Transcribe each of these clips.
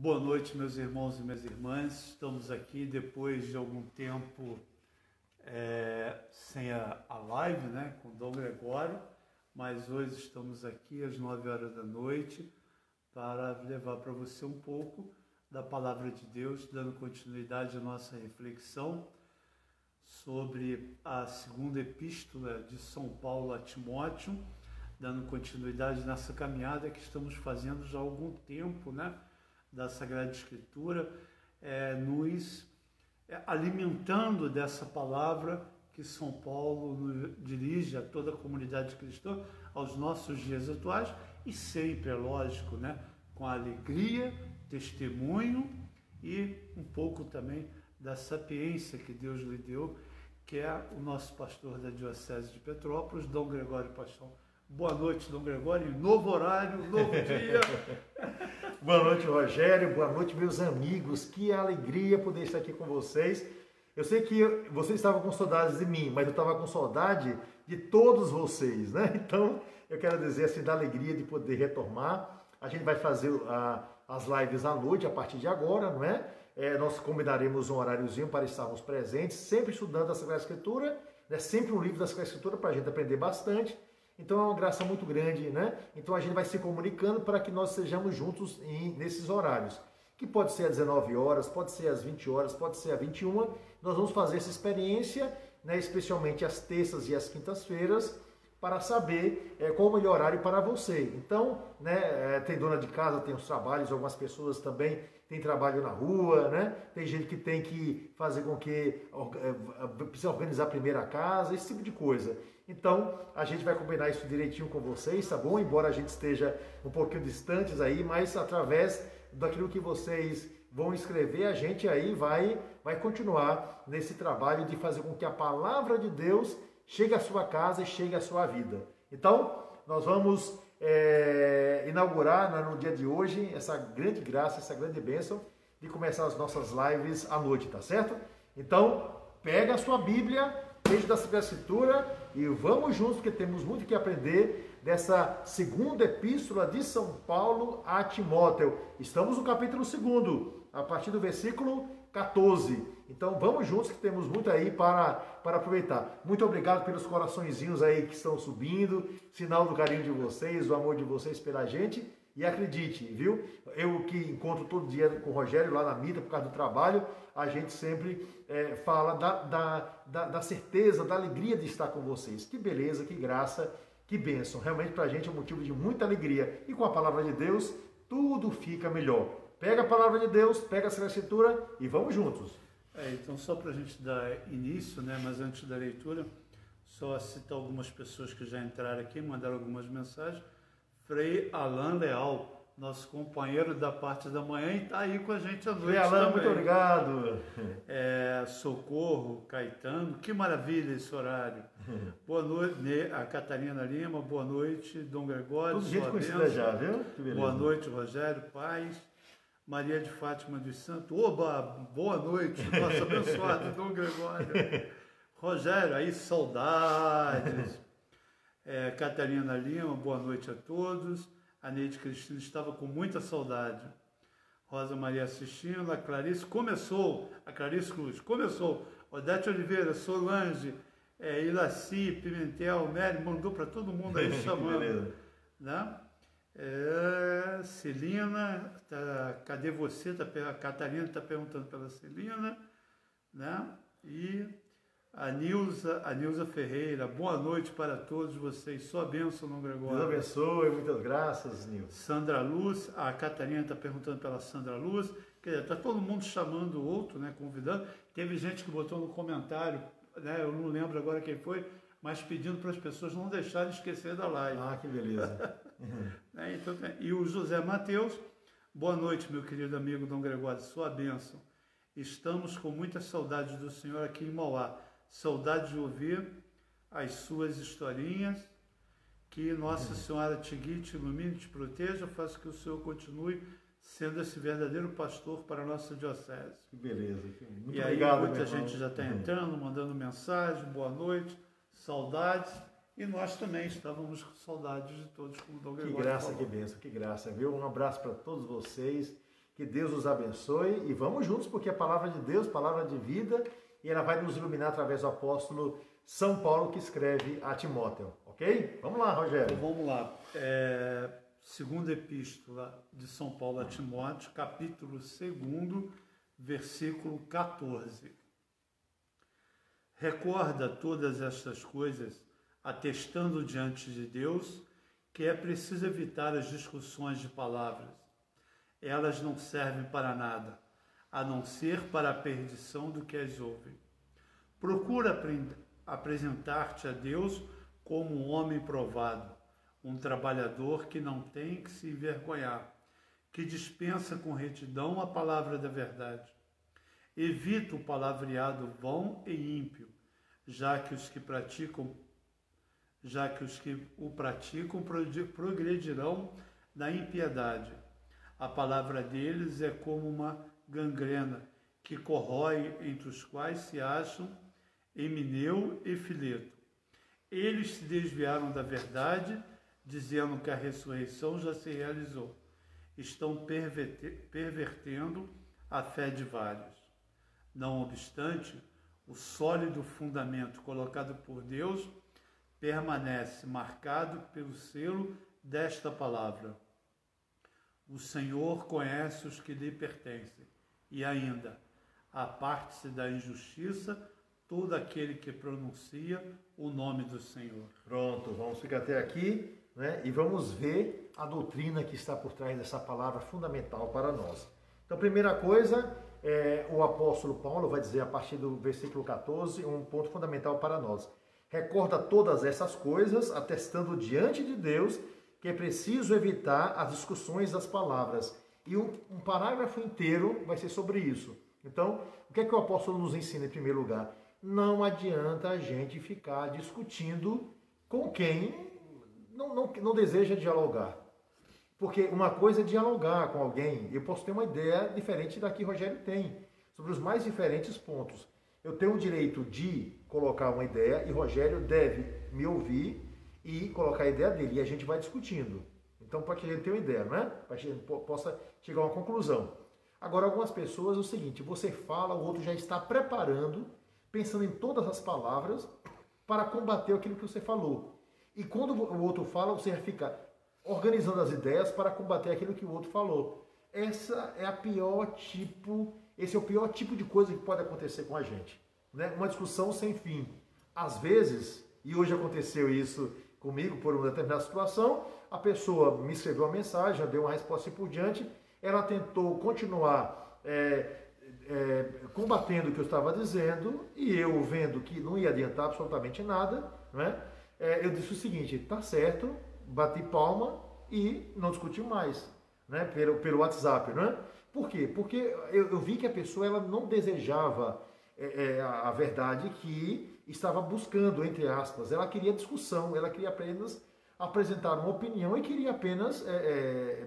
Boa noite, meus irmãos e minhas irmãs. Estamos aqui depois de algum tempo sem a live, né, com Dom Gregório, mas hoje estamos aqui às 9 horas da noite para levar para você um pouco da Palavra de Deus, dando continuidade à nossa reflexão sobre a segunda epístola de São Paulo a Timóteo, dando continuidade nessa caminhada que estamos fazendo já há algum tempo, né, da Sagrada Escritura, nos alimentando dessa palavra que São Paulo dirige a toda a comunidade cristã, aos nossos dias atuais, e sempre, é lógico, né, com alegria, testemunho e um pouco também da sapiência que Deus lhe deu, que é o nosso pastor da Diocese de Petrópolis, Dom Gregório Paixão. Boa noite, Dom Gregório, novo horário, novo dia. Boa noite, Rogério, boa noite, meus amigos, que alegria poder estar aqui com vocês. Eu sei que vocês estavam com saudades de mim, mas eu estava com saudade de todos vocês, né? Então, eu quero dizer assim, da alegria de poder retomar. A gente vai fazer as lives à noite, a partir de agora, não é? Nós combinaremos um horáriozinho para estarmos presentes, sempre estudando a Sagrada Escritura, né? Sempre um livro da Sagrada Escritura para a gente aprender bastante. Então é uma graça muito grande, né? Então a gente vai se comunicando para que nós sejamos juntos nesses horários. Que pode ser às 19 horas, pode ser às 20 horas, pode ser às 21. Nós vamos fazer essa experiência, né? Especialmente às terças e às quintas-feiras, para saber qual o melhor horário para você. Então, né, tem dona de casa, tem os trabalhos, algumas pessoas também têm trabalho na rua, né? Tem gente que tem que fazer com que precisa organizar primeiro a casa, esse tipo de coisa. Então, a gente vai combinar isso direitinho com vocês, tá bom? Embora a gente esteja um pouquinho distantes aí, mas através daquilo que vocês vão escrever, a gente aí vai continuar nesse trabalho de fazer com que a palavra de Deus chegue à sua casa e chegue à sua vida. Então, nós vamos inaugurar no dia de hoje essa grande graça, essa grande bênção de começar as nossas lives à noite, tá certo? Então, pega a sua Bíblia, texto da Sagrada Escritura, e vamos juntos, porque temos muito que aprender dessa segunda epístola de São Paulo a Timóteo. Estamos no capítulo 2, a partir do versículo 14. Então vamos juntos, que temos muito aí para aproveitar. Muito obrigado pelos coraçõezinhos aí que estão subindo, sinal do carinho de vocês, do amor de vocês pela gente. E acredite, viu? Eu que encontro todo dia com o Rogério lá na Mita por causa do trabalho, a gente sempre fala da certeza, da alegria de estar com vocês. Que beleza, que graça, que bênção. Realmente para a gente é um motivo de muita alegria. E com a palavra de Deus, tudo fica melhor. Pega a palavra de Deus, pega a Sagrada Escritura e vamos juntos. Então só para a gente dar início, né? Mas antes da leitura, só citar algumas pessoas que já entraram aqui, mandaram algumas mensagens. Frei Alain Leal, nosso companheiro da parte da manhã, e está aí com a gente à noite. Frei Alain, muito obrigado. Socorro, Caetano, que maravilha esse horário. Boa noite, a Catarina Lima, boa noite, Dom Gregório. Tudo gente conhecida já, viu? Que beleza. Boa noite, Rogério, paz. Maria de Fátima dos Santos, oba, boa noite, nosso abençoado Dom Gregório. Rogério, aí saudades. Catarina Lima, boa noite a todos. A Neide Cristina estava com muita saudade. Rosa Maria assistindo. A Clarice começou. A Clarice Cruz começou. Odete Oliveira, Solange, Ilaci, Pimentel, Mary, mandou para todo mundo aí chamando. Né? Celina, cadê você? A Catarina está perguntando pela Celina. Né? E a Nilza Ferreira, boa noite para todos vocês, sua bênção, Dom Gregório. Deus abençoe, muitas graças, Nilza. Sandra Luz, a Catarina está perguntando pela Sandra Luz, quer dizer, está todo mundo chamando o outro, né, convidando. Teve gente que botou no comentário, né, eu não lembro agora quem foi, mas pedindo para as pessoas não deixarem esquecer da live. Ah, que beleza. Então, e o José Mateus, boa noite, meu querido amigo Dom Gregório, sua bênção. Estamos com muita saudade do Senhor aqui em Mauá. Saudade de ouvir as suas historinhas, que Nossa Senhora te guie, te ilumine, te proteja, faça que o Senhor continue sendo esse verdadeiro pastor para a nossa diocese. Que beleza. Muito e obrigado, aí muita gente já está entrando, mandando mensagem, boa noite, saudades, e nós também estávamos com saudades de todos, como o Dom Gregório Que graça, falou. que bênção, que graça, viu? Um abraço para todos vocês. Que Deus os abençoe e vamos juntos, porque a palavra de Deus, palavra de vida, e ela vai nos iluminar através do apóstolo São Paulo, que escreve a Timóteo, ok? Vamos lá, Rogério. Então, vamos lá. Segunda epístola de São Paulo a Timóteo, capítulo 2, versículo 14. Recorda todas estas coisas, atestando diante de Deus que é preciso evitar as discussões de palavras. Elas não servem para nada, a não ser para a perdição do que as ouve. Procura apresentar-te a Deus como um homem provado, um trabalhador que não tem que se envergonhar, que dispensa com retidão a palavra da verdade. Evita o palavreado vão e ímpio, já que os que o praticam progredirão na impiedade. A palavra deles é como uma gangrena que corrói, entre os quais se acham Emineu e Fileto. Eles se desviaram da verdade, dizendo que a ressurreição já se realizou. Estão pervertendo a fé de vários. Não obstante, o sólido fundamento colocado por Deus permanece marcado pelo selo desta palavra. O Senhor conhece os que lhe pertencem, e ainda, aparte-se da injustiça todo aquele que pronuncia o nome do Senhor. Pronto, vamos ficar até aqui, né? E vamos ver a doutrina que está por trás dessa palavra fundamental para nós. Então, primeira coisa, o apóstolo Paulo vai dizer a partir do versículo 14, um ponto fundamental para nós. Recorda todas essas coisas, atestando diante de Deus que é preciso evitar as discussões das palavras. E um parágrafo inteiro vai ser sobre isso. Então, o que é que o apóstolo nos ensina em primeiro lugar? Não adianta a gente ficar discutindo com quem não deseja dialogar. Porque uma coisa é dialogar com alguém. Eu posso ter uma ideia diferente da que Rogério tem, sobre os mais diferentes pontos. Eu tenho o direito de colocar uma ideia e Rogério deve me ouvir e colocar a ideia dele. E a gente vai discutindo. Então, para que a gente tenha uma ideia, não é? Para que a gente possa chegar a uma conclusão. Agora, algumas pessoas, é o seguinte, você fala, o outro já está preparando, pensando em todas as palavras para combater aquilo que você falou. E quando o outro fala, você já fica organizando as ideias para combater aquilo que o outro falou. Esse é o pior tipo de coisa que pode acontecer com a gente, né? Uma discussão sem fim. Às vezes, e hoje aconteceu isso comigo por uma determinada situação, a pessoa me escreveu uma mensagem, eu dei uma resposta por diante, ela tentou continuar combatendo o que eu estava dizendo, e eu vendo que não ia adiantar absolutamente nada, né? Eu disse o seguinte, tá certo, bati palma e não discuti mais, né? Pelo WhatsApp, né? Por quê? Porque eu vi que a pessoa ela não desejava a verdade que estava buscando, entre aspas. Ela queria discussão, ela queria apenas apresentar uma opinião e queria apenas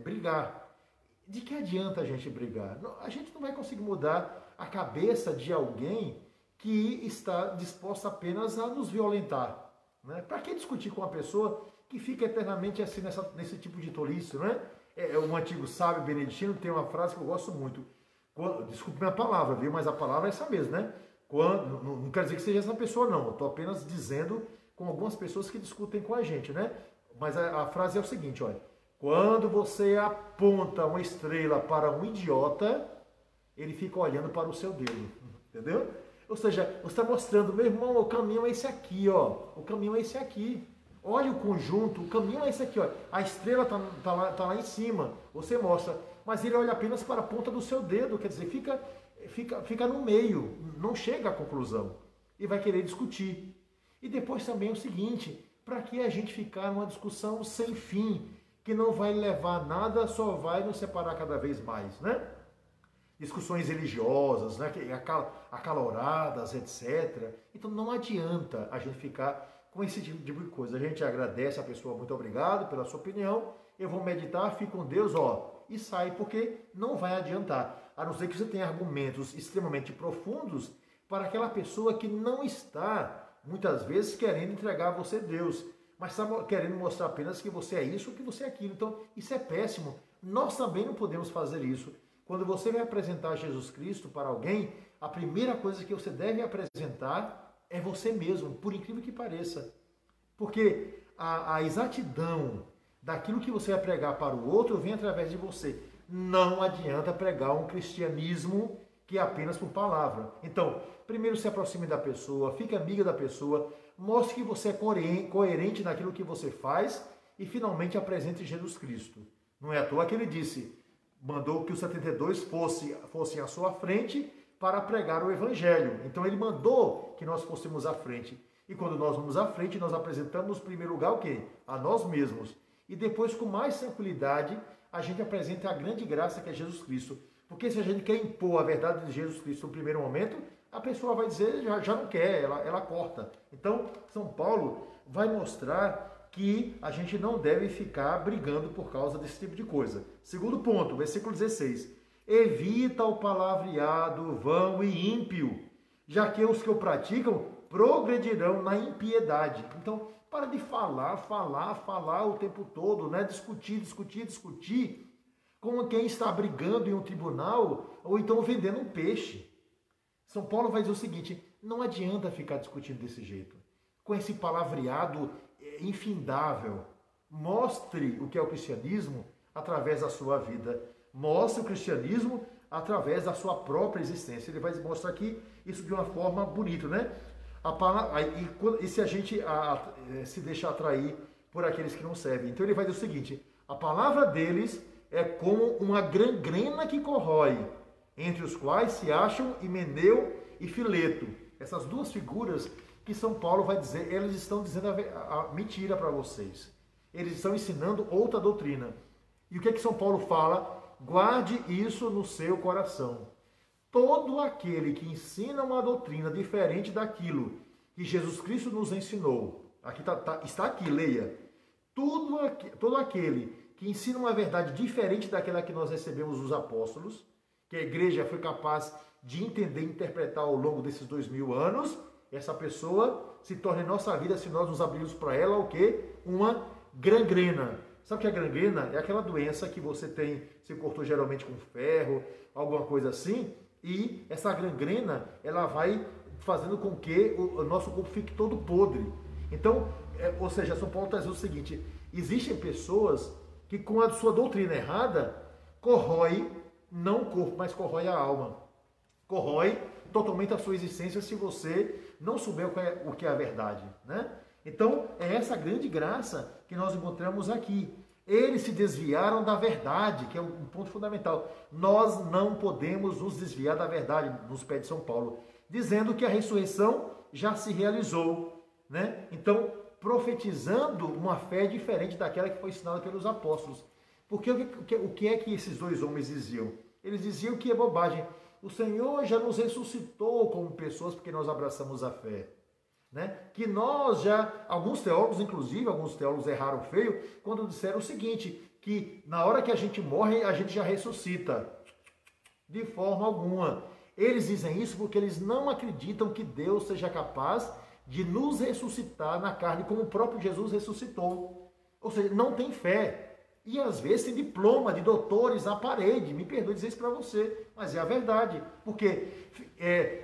brigar. De que adianta a gente brigar? A gente não vai conseguir mudar a cabeça de alguém que está disposta apenas a nos violentar, né? Para que discutir com uma pessoa que fica eternamente assim nesse tipo de tolice, né? Um antigo sábio beneditino tem uma frase que eu gosto muito. Desculpe minha palavra, viu? Mas a palavra é essa mesmo, né? Não quer dizer que seja essa pessoa, não. Eu estou apenas dizendo com algumas pessoas que discutem com a gente, né? Mas a frase é o seguinte, olha. Quando você aponta uma estrela para um idiota, ele fica olhando para o seu dedo, entendeu? Ou seja, você está mostrando, meu irmão, o caminho é esse aqui, ó. O caminho é esse aqui. Olha o conjunto, o caminho é esse aqui, ó. A estrela tá lá em cima, você mostra. Mas ele olha apenas para a ponta do seu dedo, quer dizer, fica no meio, não chega à conclusão. E vai querer discutir. E depois também é o seguinte, para que a gente ficar numa discussão sem fim, que não vai levar a nada, só vai nos separar cada vez mais, né? Discussões religiosas, né? Acaloradas, etc. Então não adianta a gente ficar com esse tipo de coisa. A gente agradece a pessoa, muito obrigado pela sua opinião, eu vou meditar, fique com Deus, ó, e sai, porque não vai adiantar. A não ser que você tenha argumentos extremamente profundos para aquela pessoa que não está, muitas vezes, querendo entregar a você Deus, mas está querendo mostrar apenas que você é isso ou que você é aquilo. Então, isso é péssimo. Nós também não podemos fazer isso. Quando você vai apresentar Jesus Cristo para alguém, a primeira coisa que você deve apresentar é você mesmo, por incrível que pareça. Porque a exatidão daquilo que você vai pregar para o outro vem através de você. Não adianta pregar um cristianismo que é apenas por palavra. Então, primeiro se aproxime da pessoa, fique amiga da pessoa, mostre que você é coerente naquilo que você faz e finalmente apresente Jesus Cristo. Não é à toa que ele disse, mandou que os 72 fossem à sua frente para pregar o Evangelho. Então ele mandou que nós fôssemos à frente. E quando nós vamos à frente, nós apresentamos, em primeiro lugar, o quê? A nós mesmos. E depois, com mais tranquilidade, a gente apresenta a grande graça que é Jesus Cristo. Porque se a gente quer impor a verdade de Jesus Cristo no primeiro momento, a pessoa vai dizer, já não quer, ela corta. Então, São Paulo vai mostrar que a gente não deve ficar brigando por causa desse tipo de coisa. Segundo ponto, versículo 16. Evita o palavreado vão e ímpio, já que os que o praticam progredirão na impiedade. Então, para de falar o tempo todo, né? Discutir, como quem está brigando em um tribunal ou então vendendo um peixe. São Paulo vai dizer o seguinte, não adianta ficar discutindo desse jeito, com esse palavreado infindável. Mostre o que é o cristianismo através da sua vida. Mostre o cristianismo através da sua própria existência. Ele vai mostrar aqui isso de uma forma bonita, né? E se a gente se deixar atrair por aqueles que não servem. Então ele vai dizer o seguinte, a palavra deles é como uma gangrena que corrói, entre os quais se acham Himeneu e Fileto. Essas duas figuras que São Paulo vai dizer, eles estão dizendo a mentira para vocês. Eles estão ensinando outra doutrina. E o que é que São Paulo fala? Guarde isso no seu coração. Todo aquele que ensina uma doutrina diferente daquilo que Jesus Cristo nos ensinou, aqui está aqui, leia. Todo aquele que ensina uma verdade diferente daquela que nós recebemos dos apóstolos, que a igreja foi capaz de entender e interpretar ao longo desses 2000 anos, essa pessoa se torna em nossa vida, se nós nos abrirmos para ela, o quê? Uma gangrena. Sabe o que é gangrena? É aquela doença que você tem, se cortou geralmente com ferro, alguma coisa assim, e essa gangrena, ela vai fazendo com que o nosso corpo fique todo podre. Então, ou seja, São Paulo está dizendo o seguinte, existem pessoas que com a sua doutrina errada, corrói, não o corpo, mas corrói a alma. Corrói totalmente a sua existência se você não souber o que é a verdade, né? Então, é essa grande graça que nós encontramos aqui. Eles se desviaram da verdade, que é um ponto fundamental. Nós não podemos nos desviar da verdade, nos pede São Paulo, dizendo que a ressurreição já se realizou, né? Então, profetizando uma fé diferente daquela que foi ensinada pelos apóstolos. Porque o que é que esses dois homens diziam? Eles diziam que é bobagem. O Senhor já nos ressuscitou como pessoas porque nós abraçamos a fé. Né? Que nós já, alguns teólogos erraram feio quando disseram o seguinte, que na hora que a gente morre, a gente já ressuscita. De forma alguma. Eles dizem isso porque eles não acreditam que Deus seja capaz de nos ressuscitar na carne como o próprio Jesus ressuscitou. Ou seja, não tem fé. E às vezes tem diploma de doutores na parede. Me perdoe dizer isso para você, mas é a verdade. Porque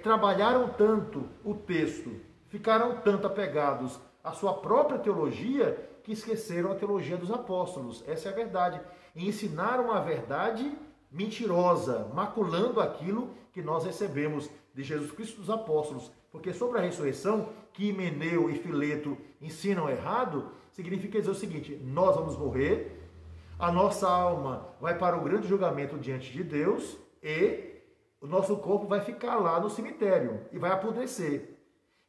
trabalharam tanto o texto, ficaram tanto apegados à sua própria teologia, que esqueceram a teologia dos apóstolos. Essa é a verdade. E ensinaram a verdade mentirosa, maculando aquilo que nós recebemos de Jesus Cristo dos apóstolos. Porque sobre a ressurreição, que Himeneu e Fileto ensinam errado, significa dizer o seguinte, nós vamos morrer, a nossa alma vai para o grande julgamento diante de Deus e o nosso corpo vai ficar lá no cemitério e vai apodrecer.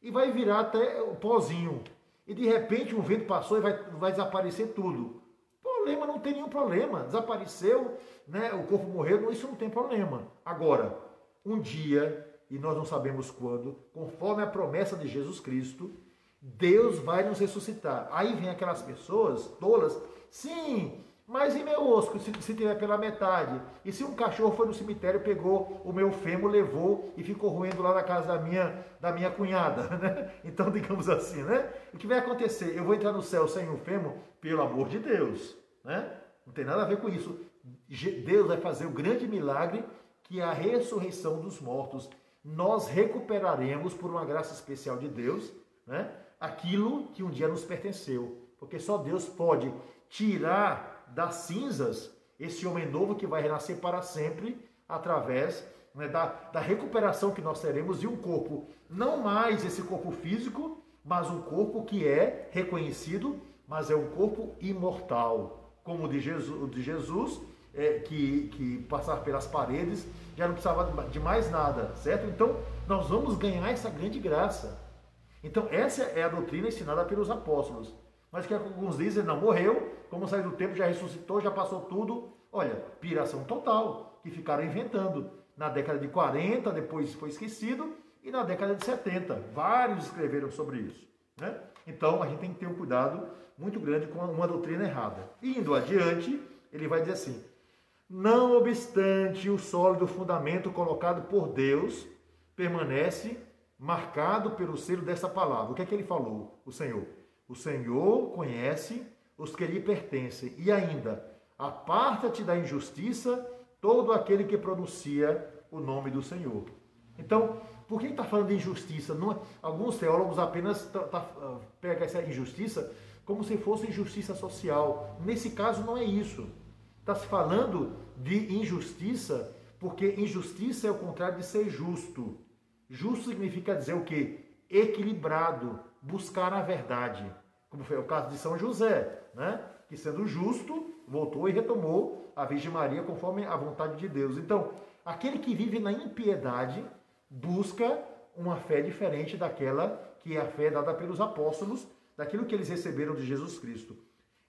E vai virar até o pozinho. E de repente um vento passou e vai desaparecer tudo. Problema, não tem nenhum problema. Desapareceu, né? O corpo morreu, isso não tem problema. Agora, um dia, e nós não sabemos quando, conforme a promessa de Jesus Cristo, Deus vai nos ressuscitar. Aí vem aquelas pessoas tolas, sim, mas e meu osso, se tiver pela metade? E se um cachorro foi no cemitério, pegou o meu fêmur, levou e ficou roendo lá na casa da minha cunhada, né? Então, digamos assim, né? O que vai acontecer? Eu vou entrar no céu sem o fêmur? Pelo amor de Deus, né? Não tem nada a ver com isso. Deus vai fazer o grande milagre, que é a ressurreição dos mortos. Nós recuperaremos, por uma graça especial de Deus, né, aquilo que um dia nos pertenceu. Porque só Deus pode tirar das cinzas esse homem novo que vai renascer para sempre, através, né, da recuperação que nós teremos de um corpo, não mais esse corpo físico, mas um corpo que é reconhecido, mas é um corpo imortal, como o de Jesus, que passava pelas paredes, já não precisava de mais nada, certo? Então, nós vamos ganhar essa grande graça. Então, essa é a doutrina ensinada pelos apóstolos. Mas que alguns dizem, não, morreu, como saiu do tempo, já ressuscitou, já passou tudo. Olha, piração total, que ficaram inventando. Na década de 40, depois foi esquecido, e na década de 70, vários escreveram sobre isso, né? Então, a gente tem que ter um cuidado muito grande com uma doutrina errada. Indo adiante, ele vai dizer assim: não obstante o sólido fundamento colocado por Deus, permanece marcado pelo selo dessa palavra. O que é que ele falou? O Senhor conhece os que lhe pertencem, e ainda, aparta-te da injustiça todo aquele que pronuncia o nome do Senhor. Então, por que está falando de injustiça? Não, alguns teólogos apenas pegam essa injustiça como se fosse injustiça social. Nesse caso, não é isso. Está se falando de injustiça, porque injustiça é o contrário de ser justo. Justo significa dizer o quê? Equilibrado, buscar a verdade. Como foi o caso de São José, né? Que sendo justo, voltou e retomou a Virgem Maria conforme a vontade de Deus. Então, aquele que vive na impiedade busca uma fé diferente daquela que é a fé dada pelos apóstolos, daquilo que eles receberam de Jesus Cristo.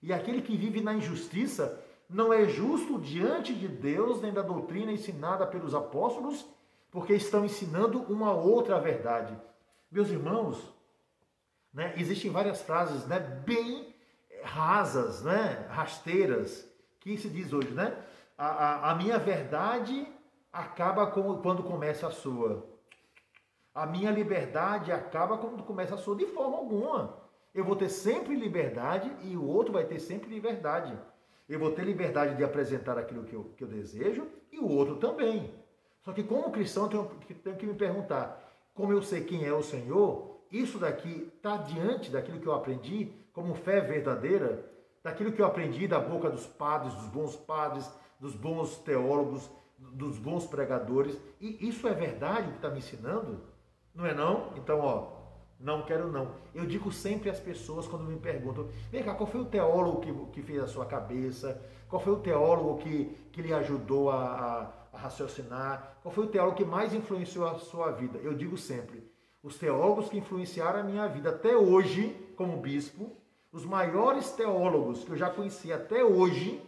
E aquele que vive na injustiça não é justo diante de Deus, nem da doutrina ensinada pelos apóstolos, porque estão ensinando uma outra verdade. Meus irmãos, né, existem várias frases, né, bem rasas, né, rasteiras, que se diz hoje, né? A minha verdade acaba quando começa a sua. A minha liberdade acaba quando começa a sua. De forma alguma. Eu vou ter sempre liberdade e o outro vai ter sempre liberdade. Eu vou ter liberdade de apresentar aquilo que eu desejo e o outro também. Só que como cristão eu tenho que me perguntar, como eu sei quem é o Senhor, isso daqui está diante daquilo que eu aprendi como fé verdadeira, daquilo que eu aprendi da boca dos padres, dos bons teólogos, dos bons pregadores. E isso é verdade o que está me ensinando? Não é não? Então, ó, não quero não. Eu digo sempre às pessoas quando me perguntam, vem cá, qual foi o teólogo que fez a sua cabeça? Qual foi o teólogo que lhe ajudou a raciocinar? Qual foi o teólogo que mais influenciou a sua vida? Eu digo sempre, os teólogos que influenciaram a minha vida até hoje, como bispo, os maiores teólogos que eu já conheci até hoje,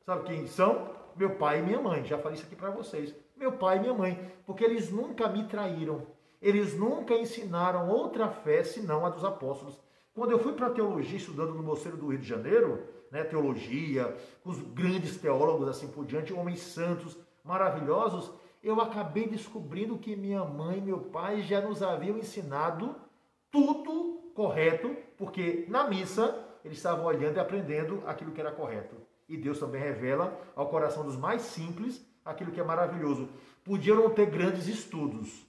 sabe quem são? Meu pai e minha mãe. Já falei isso aqui para vocês. Meu pai e minha mãe. Porque eles nunca me traíram. Eles nunca ensinaram outra fé senão a dos apóstolos. Quando eu fui para a teologia, estudando no Mosteiro do Rio de Janeiro, né, teologia, com os grandes teólogos assim por diante, homens santos, maravilhosos, eu acabei descobrindo que minha mãe e meu pai já nos haviam ensinado tudo correto, porque na missa eles estavam olhando e aprendendo aquilo que era correto. E Deus também revela ao coração dos mais simples aquilo que é maravilhoso. Podiam não ter grandes estudos,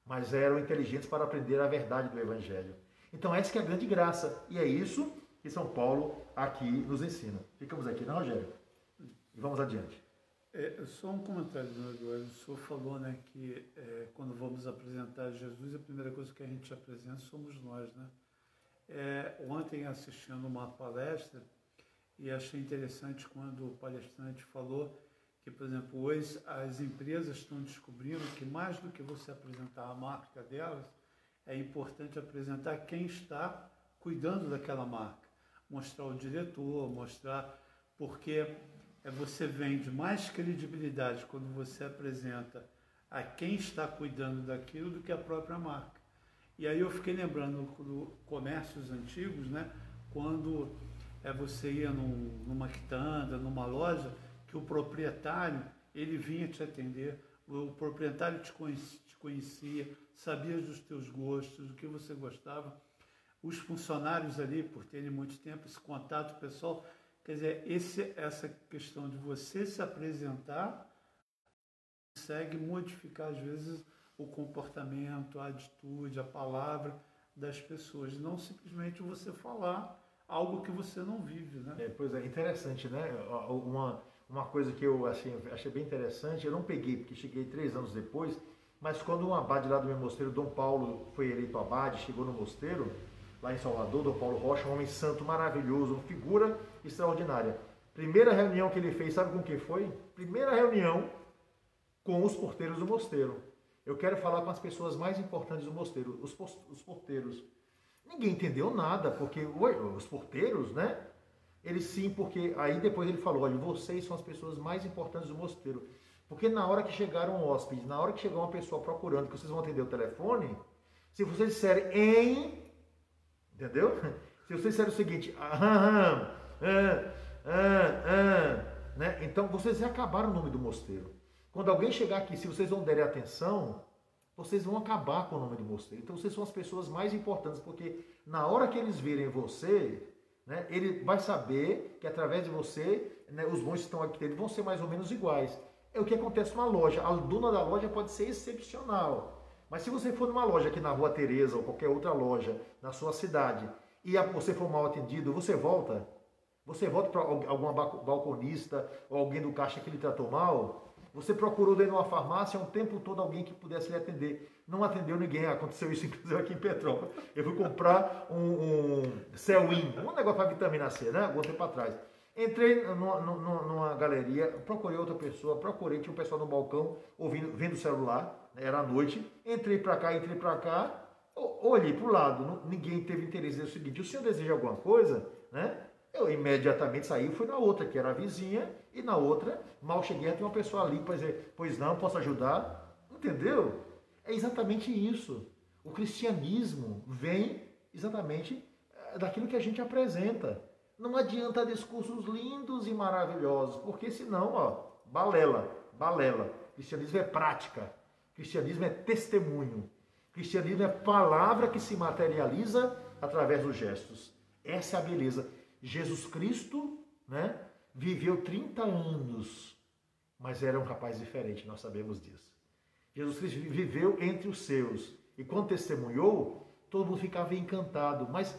mas eram inteligentes para aprender a verdade do Evangelho. Então essa que é a grande graça. E é isso que São Paulo aqui nos ensina. Ficamos aqui, né, Rogério? E vamos adiante. Só um comentário, o senhor falou, né, que quando vamos apresentar Jesus, a primeira coisa que a gente apresenta somos nós, né? Ontem assistindo uma palestra e achei interessante quando o palestrante falou que, por exemplo, hoje as empresas estão descobrindo que mais do que você apresentar a marca delas, é importante apresentar quem está cuidando daquela marca, mostrar o diretor, mostrar, porque você vende mais credibilidade quando você apresenta a quem está cuidando daquilo do que a própria marca. E aí eu fiquei lembrando do comércios antigos, né? Quando você ia numa quitanda, numa loja, que o proprietário, ele vinha te atender, o proprietário te conhecia, sabia dos teus gostos, do que você gostava. Os funcionários ali, por terem muito tempo, esse contato pessoal, Quer dizer, essa questão de você se apresentar consegue modificar, às vezes, o comportamento, a atitude, a palavra das pessoas. Não simplesmente você falar algo que você não vive, né? Pois é, interessante, né? Uma coisa que eu achei bem interessante, eu não peguei, porque cheguei 3 anos depois, mas quando um abade lá do meu mosteiro, Dom Paulo, foi eleito abade, chegou no mosteiro, lá em Salvador, Dom Paulo Rocha, um homem santo maravilhoso, uma figura extraordinária. Primeira reunião que ele fez, sabe com quem foi? Primeira reunião com os porteiros do mosteiro. Eu quero falar com as pessoas mais importantes do mosteiro, os porteiros. Ninguém entendeu nada, porque os porteiros, né? Eles sim, porque aí depois ele falou, olha, vocês são as pessoas mais importantes do mosteiro. Porque na hora que chegar um hóspede, na hora que chegar uma pessoa procurando, que vocês vão atender o telefone, se vocês disserem entendeu? Se vocês disserem o seguinte, né? Então vocês já acabaram o nome do mosteiro. Quando alguém chegar aqui, se vocês não derem atenção, vocês vão acabar com o nome do mosteiro. Então vocês são as pessoas mais importantes, porque na hora que eles virem você, né, ele vai saber que através de você, né, os bons que estão aqui dentro vão ser mais ou menos iguais. É o que acontece numa loja. A dona da loja pode ser excepcional. Mas se você for numa loja aqui na Rua Tereza ou qualquer outra loja na sua cidade e você for mal atendido, você volta? Você volta para alguma balconista ou alguém do caixa que lhe tratou mal? Você procurou dentro de uma farmácia um tempo todo alguém que pudesse lhe atender. Não atendeu ninguém. Aconteceu isso, inclusive, aqui em Petrópolis. Eu fui comprar um Celwin, um negócio para vitamina C, né? Algum tempo atrás. Entrei numa galeria, procurei outra pessoa, tinha um pessoal no balcão vendo o celular, era à noite. Entrei para cá, olhei para o lado, ninguém teve interesse. É o seguinte, o senhor deseja alguma coisa, né? Eu imediatamente saí e fui na outra, que era a vizinha, e na outra, mal cheguei, tinha uma pessoa ali para dizer, pois não, posso ajudar? Entendeu? É exatamente isso. O cristianismo vem exatamente daquilo que a gente apresenta. Não adianta discursos lindos e maravilhosos, porque senão, ó, balela. Cristianismo é prática. Cristianismo é testemunho. Cristianismo é palavra que se materializa através dos gestos. Essa é a beleza. Jesus Cristo, né, viveu 30 anos, mas era um rapaz diferente, nós sabemos disso. Jesus Cristo viveu entre os seus, e quando testemunhou, todo mundo ficava encantado. Mas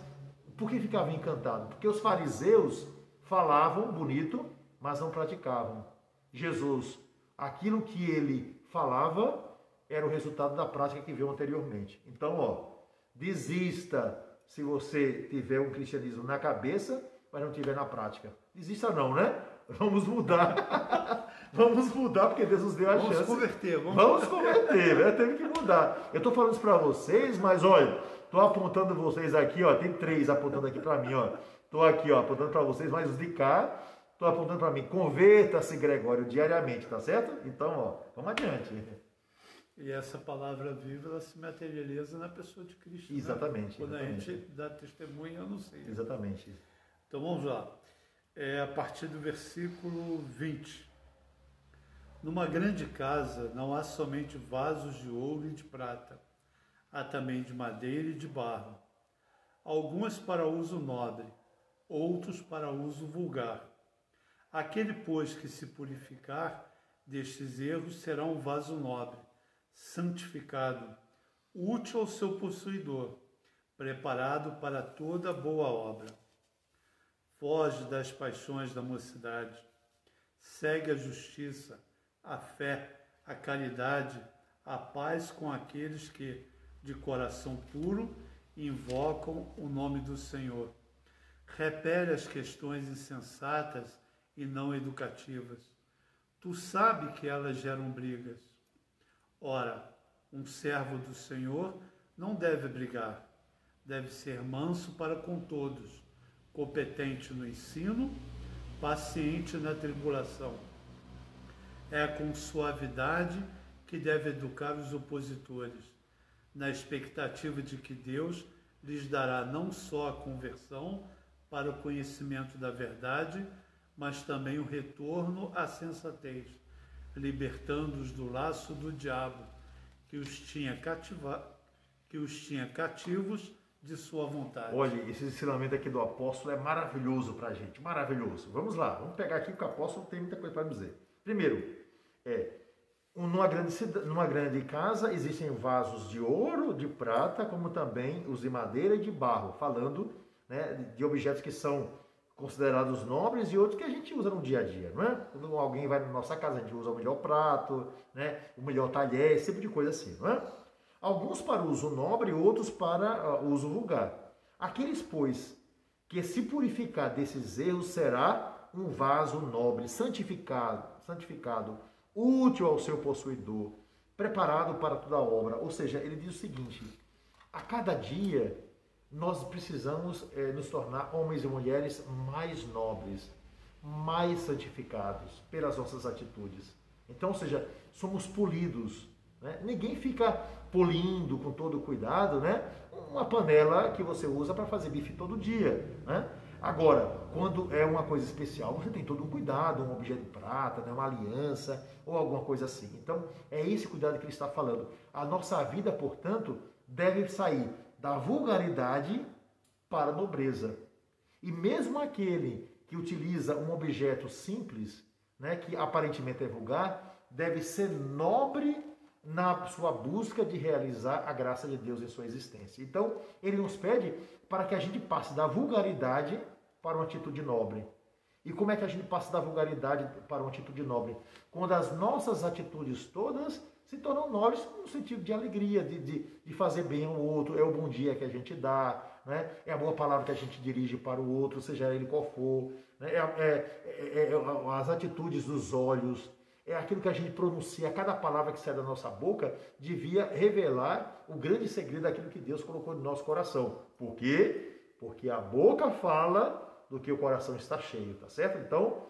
por que ficava encantado? Porque os fariseus falavam bonito, mas não praticavam. Jesus, aquilo que ele falava, era o resultado da prática que veio anteriormente. Então, ó, desista se você tiver um cristianismo na cabeça, mas não tiver na prática. Desista não, né? Vamos mudar. Vamos mudar, porque Deus nos deu a chance. Vamos converter, né? Teve que mudar. Eu estou falando isso para vocês, mas olha, estou apontando vocês aqui, ó, tem 3 apontando aqui para mim, ó. Estou aqui, ó, apontando para vocês, mas os de cá, estou apontando para mim. Converta-se, Gregório, diariamente, tá certo? Então, ó, vamos adiante. E essa palavra viva, ela se materializa na pessoa de Cristo. Exatamente. Né? Quando a gente dá testemunho, eu não sei. Exatamente. Então vamos lá. A partir do versículo 20. Numa grande casa não há somente vasos de ouro e de prata, há também de madeira e de barro, alguns para uso nobre, outros para uso vulgar. Aquele, pois, que se purificar destes erros será um vaso nobre, santificado, útil ao seu possuidor, preparado para toda boa obra. Foge das paixões da mocidade, segue a justiça, a fé, a caridade, a paz com aqueles que, de coração puro, invocam o nome do Senhor. Repele as questões insensatas e não educativas. Tu sabes que elas geram brigas. Ora, um servo do Senhor não deve brigar, deve ser manso para com todos, competente no ensino, paciente na tribulação. É com suavidade que deve educar os opositores, na expectativa de que Deus lhes dará não só a conversão para o conhecimento da verdade, mas também o retorno à sensatez, libertando-os do laço do diabo, que os tinha cativos de sua vontade. Olha, esse ensinamento aqui do apóstolo é maravilhoso para a gente, maravilhoso. Vamos lá, vamos pegar aqui que o apóstolo tem muita coisa para dizer. Primeiro, numa grande casa existem vasos de ouro, de prata, como também os de madeira e de barro, falando, né, de objetos que são considerados nobres e outros que a gente usa no dia a dia, não é? Quando alguém vai na nossa casa, a gente usa o melhor prato, né, o melhor talher, esse tipo de coisa assim, não é? Alguns para uso nobre, outros para uso vulgar. Aqueles, pois, que se purificar desses erros será um vaso nobre, santificado, útil ao seu possuidor, preparado para toda obra. Ou seja, ele diz o seguinte: a cada dia nós precisamos nos tornar homens e mulheres mais nobres, mais santificados pelas nossas atitudes. Então, ou seja, somos polidos. Né? Ninguém fica polindo com todo cuidado, né? Uma panela que você usa para fazer bife todo dia. Né? Agora, quando é uma coisa especial, você tem todo um cuidado, um objeto de prata, né? Uma aliança ou alguma coisa assim. Então, é esse cuidado que ele está falando. A nossa vida, portanto, deve sair da vulgaridade para a nobreza. E mesmo aquele que utiliza um objeto simples, né, que aparentemente é vulgar, deve ser nobre na sua busca de realizar a graça de Deus em sua existência. Então, ele nos pede para que a gente passe da vulgaridade para uma atitude nobre. E como é que a gente passa da vulgaridade para uma atitude nobre? Quando as nossas atitudes todas se tornam nobres no sentido de alegria, de fazer bem ao outro, é o bom dia que a gente dá, né? É a boa palavra que a gente dirige para o outro, seja ele qual for, né? As atitudes dos olhos, é aquilo que a gente pronuncia, cada palavra que sai da nossa boca devia revelar o grande segredo daquilo que Deus colocou no nosso coração. Por quê? Porque a boca fala do que o coração está cheio, tá certo? Então,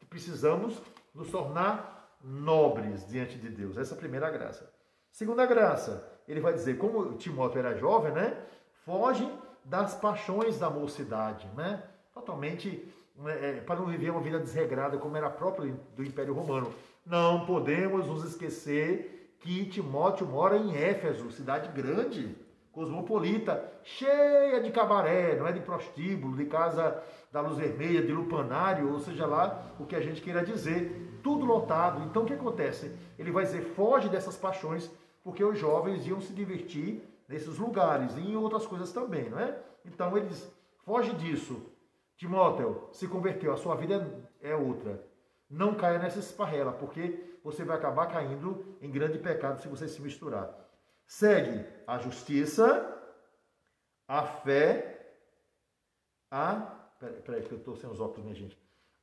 precisamos nos tornar nobres diante de Deus. Essa é a primeira graça. Segunda graça, ele vai dizer, como Timóteo era jovem, né? Foge das paixões da mocidade, né? Totalmente, para não viver uma vida desregrada como era próprio do Império Romano. Não podemos nos esquecer que Timóteo mora em Éfeso, cidade grande, cosmopolita, cheia de cabaré, não é de prostíbulo, de casa da luz vermelha, de lupanário, ou seja lá o que a gente queira dizer, tudo lotado. Então o que acontece? Ele vai dizer, foge dessas paixões, porque os jovens iam se divertir nesses lugares e em outras coisas também, não é? Então ele diz, foge disso. Timóteo se converteu, a sua vida é outra. Não caia nessa esparrela, porque você vai acabar caindo em grande pecado se você se misturar. Segue a justiça, a fé, Peraí, que eu estou sem os óculos, minha gente.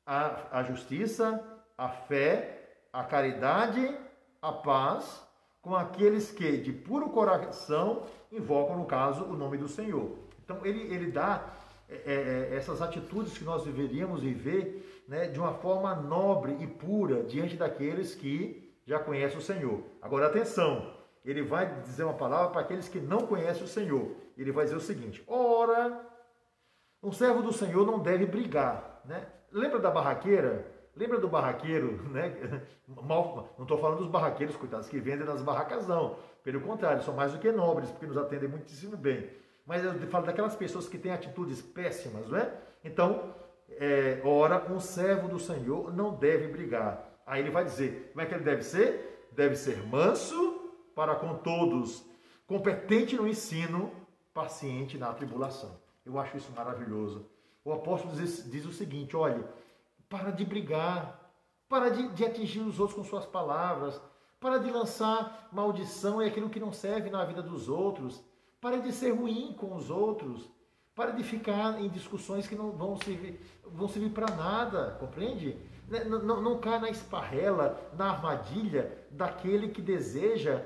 A justiça, a fé, a caridade, a paz, com aqueles que de puro coração invocam, no caso, o nome do Senhor. Então, ele dá essas atitudes que nós deveríamos viver, né, de uma forma nobre e pura diante daqueles que já conhecem o Senhor. Agora, atenção, ele vai dizer uma palavra para aqueles que não conhecem o Senhor. Ele vai dizer o seguinte, ora, um servo do Senhor não deve brigar, né? Lembra da barraqueira? Lembra do barraqueiro, né? Não estou falando dos barraqueiros, coitados, que vendem nas barracas, não. Pelo contrário, são mais do que nobres, porque nos atendem muitíssimo bem. Mas eu falo daquelas pessoas que têm atitudes péssimas, não é? Então, ora, um servo do Senhor não deve brigar. Aí ele vai dizer, como é que ele deve ser? Deve ser manso para com todos, competente no ensino, paciente na tribulação. Eu acho isso maravilhoso. O apóstolo diz o seguinte, olha, para de brigar, para de atingir os outros com suas palavras, para de lançar maldição e aquilo que não serve na vida dos outros, para de ser ruim com os outros, para de ficar em discussões que não vão servir para nada, compreende? Não cai na esparrela, na armadilha daquele que deseja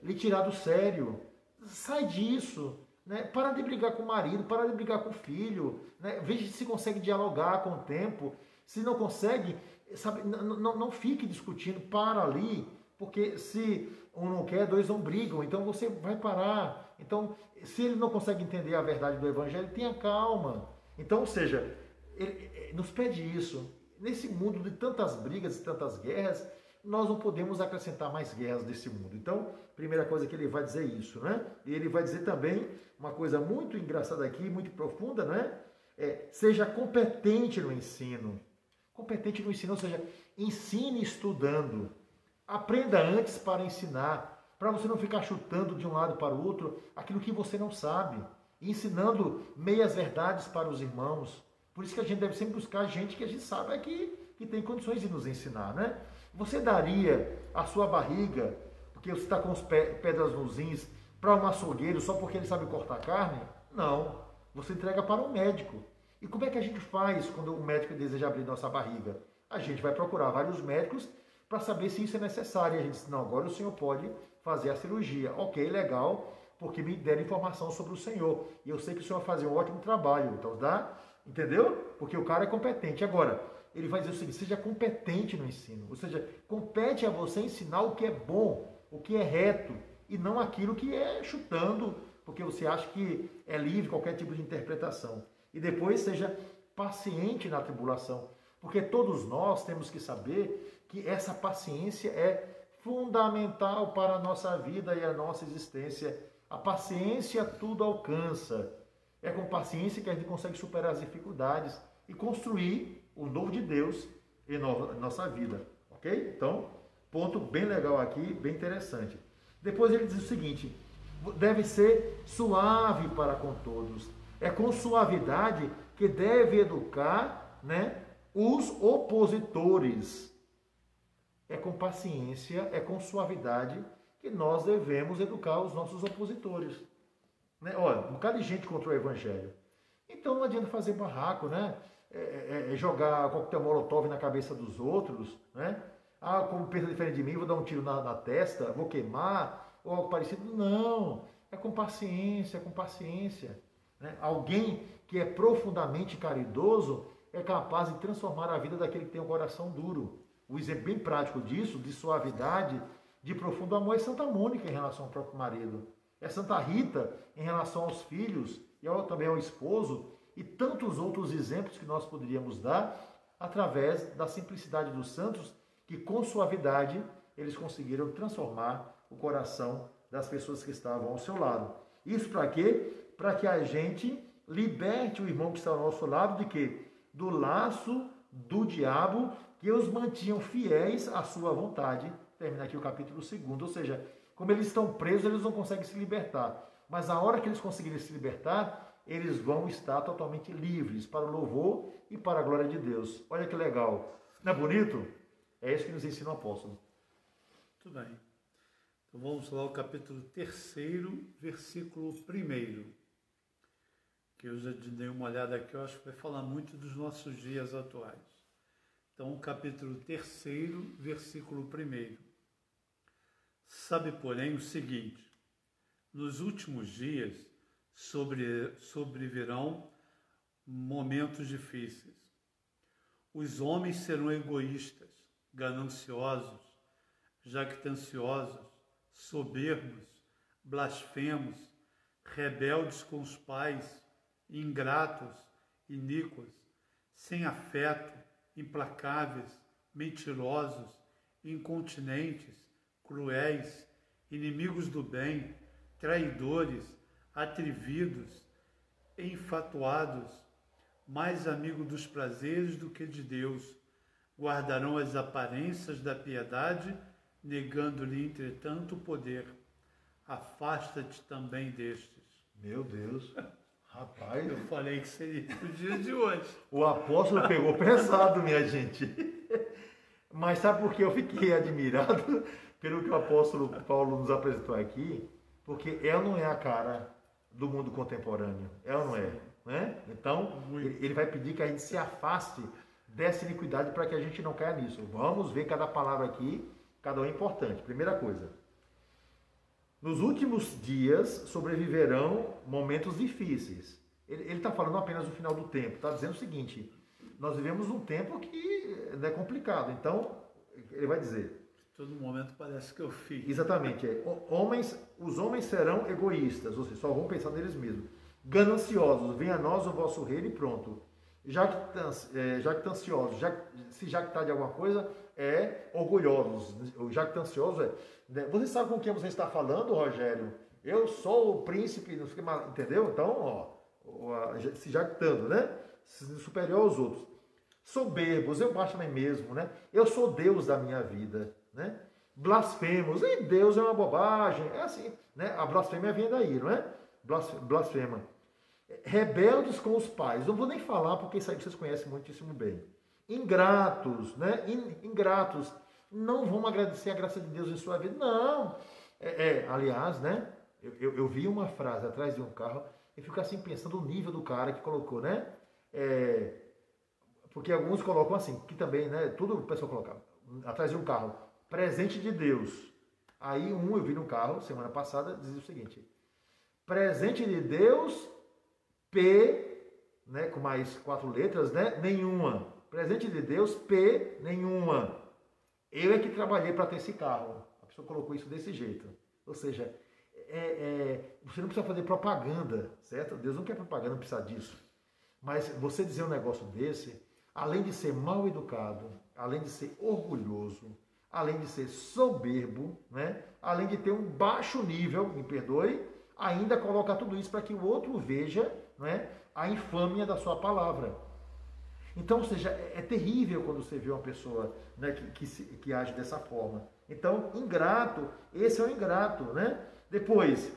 lhe tirar do sério. Sai disso. Né? Para de brigar com o marido, para de brigar com o filho, né? Veja se consegue dialogar com o tempo. Se não consegue, sabe, não fique discutindo, para ali, porque se um não quer, dois não brigam, então você vai parar. Então, se ele não consegue entender a verdade do Evangelho, tenha calma. Então, ou seja, ele nos pede isso. Nesse mundo de tantas brigas e tantas guerras, nós não podemos acrescentar mais guerras desse mundo. Então, primeira coisa que ele vai dizer isso, né? E ele vai dizer também uma coisa muito engraçada aqui, muito profunda, né? Seja competente no ensino. Competente no ensino, ou seja, ensine estudando. Aprenda antes para ensinar, para você não ficar chutando de um lado para o outro aquilo que você não sabe, ensinando meias verdades para os irmãos. Por isso que a gente deve sempre buscar gente que a gente sabe que tem condições de nos ensinar, né? Você daria a sua barriga, porque você está com os pedras nos rins, para um açougueiro só porque ele sabe cortar carne? Não. Você entrega para um médico. E como é que a gente faz quando o médico deseja abrir nossa barriga? A gente vai procurar vários médicos para saber se isso é necessário. E a gente diz, não, agora o senhor pode fazer a cirurgia. Ok, legal, porque me deram informação sobre o senhor. E eu sei que o senhor vai fazer um ótimo trabalho. Então dá, entendeu? Porque o cara é competente. Agora, ele vai dizer o seguinte, seja competente no ensino. Ou seja, compete a você ensinar o que é bom, o que é reto, e não aquilo que é chutando, porque você acha que é livre qualquer tipo de interpretação. E depois seja paciente na tribulação, porque todos nós temos que saber que essa paciência é fundamental para a nossa vida e a nossa existência. A paciência tudo alcança. É com paciência que a gente consegue superar as dificuldades e construir o novo de Deus em nossa vida. Ok? Então, ponto bem legal aqui, bem interessante. Depois ele diz o seguinte, deve ser suave para com todos. É com suavidade que deve educar, né, os opositores. É com paciência, é com suavidade que nós devemos educar os nossos opositores. Né? Olha, um bocado de gente contra o Evangelho. Então não adianta fazer barraco, né? Jogar coquetel molotov na cabeça dos outros, né? Ah, como pensa diferente de mim, vou dar um tiro na testa, vou queimar, ou algo parecido. Não, é com paciência, com paciência. Né? Alguém que é profundamente caridoso é capaz de transformar a vida daquele que tem um coração duro. O exemplo bem prático disso, de suavidade, de profundo amor, é Santa Mônica em relação ao próprio marido. É Santa Rita em relação aos filhos e também ao esposo, e tantos outros exemplos que nós poderíamos dar através da simplicidade dos santos, que com suavidade eles conseguiram transformar o coração das pessoas que estavam ao seu lado. Isso para quê? Para que a gente liberte o irmão que está ao nosso lado de quê? Do laço do diabo que os mantinham fiéis à sua vontade. Termina aqui o capítulo 2, ou seja, como eles estão presos, eles não conseguem se libertar. Mas a hora que eles conseguirem se libertar, eles vão estar totalmente livres para o louvor e para a glória de Deus. Olha que legal. Não é bonito? É isso que nos ensina o apóstolo. Muito bem. Então vamos lá ao capítulo 3, versículo 1. Que eu já dei uma olhada aqui, eu acho que vai falar muito dos nossos dias atuais. Então, o capítulo 3, versículo 1. Sabe, porém, o seguinte, nos últimos dias sobrevirão momentos difíceis. Os homens serão egoístas, gananciosos, jactanciosos, soberbos, blasfemos, rebeldes com os pais, ingratos, iníquos, sem afeto, implacáveis, mentirosos, incontinentes, cruéis, inimigos do bem, traidores, atrevidos, enfatuados, mais amigos dos prazeres do que de Deus, guardarão as aparências da piedade, negando-lhe, entretanto, o poder. Afasta-te também destes. Meu Deus, rapaz. Eu falei que seria o dia de hoje. O apóstolo pegou pesado, minha gente. Mas sabe por que eu fiquei admirado pelo que o apóstolo Paulo nos apresentou aqui? Porque ela não é a cara do mundo contemporâneo. Ela não é. Né? Então, ele vai pedir que a gente se afaste dessa iniquidade para que a gente não caia nisso. Vamos ver cada palavra aqui, cada um é importante. Primeira coisa. Nos últimos dias sobreviverão momentos difíceis. Ele está falando apenas do final do tempo. Está dizendo o seguinte, nós vivemos um tempo que é complicado. Então, ele vai dizer... Todo momento parece que eu fiz. Exatamente. Os homens serão egoístas, ou seja, só vão pensar neles mesmos. Gananciosos, venha a nós o vosso reino e pronto. jactanciosos, se jactar de alguma coisa é orgulhosos. O jactancioso é... Né? Você sabe com quem você está falando, Rogério? Eu sou o príncipe, não sei o que mais, entendeu? Então, se jactando, né? Superior aos outros. Soberbos, eu baixo a mim mesmo, né? Eu sou Deus da minha vida, né? Blasfemos, e Deus é uma bobagem, é assim, né? A blasfêmia vem daí, não é? Blasfema. Rebeldes com os pais, não vou nem falar porque isso aí vocês conhecem muitíssimo bem. Ingratos, né? Ingratos, não vão agradecer a graça de Deus em sua vida, não. Aliás, né? Eu vi uma frase atrás de um carro e fico assim pensando no nível do cara que colocou, né? Porque alguns colocam assim, que também, né? Tudo o pessoal coloca atrás de um carro, presente de Deus. Aí eu vi no carro, semana passada, dizia o seguinte: presente de Deus, P, né? Com mais 4 letras, né? Nenhuma. Presente de Deus, P, nenhuma. Eu é que trabalhei para ter esse carro. A pessoa colocou isso desse jeito. Ou seja, você não precisa fazer propaganda, certo? Deus não quer propaganda, não precisa disso. Mas você dizer um negócio desse, além de ser mal educado, além de ser orgulhoso, além de ser soberbo, né? Além de ter um baixo nível, me perdoe, ainda coloca tudo isso para que o outro veja, né, a infâmia da sua palavra. Então, ou seja, é terrível quando você vê uma pessoa, né, que age dessa forma. Então, ingrato, esse é o ingrato, né? Depois,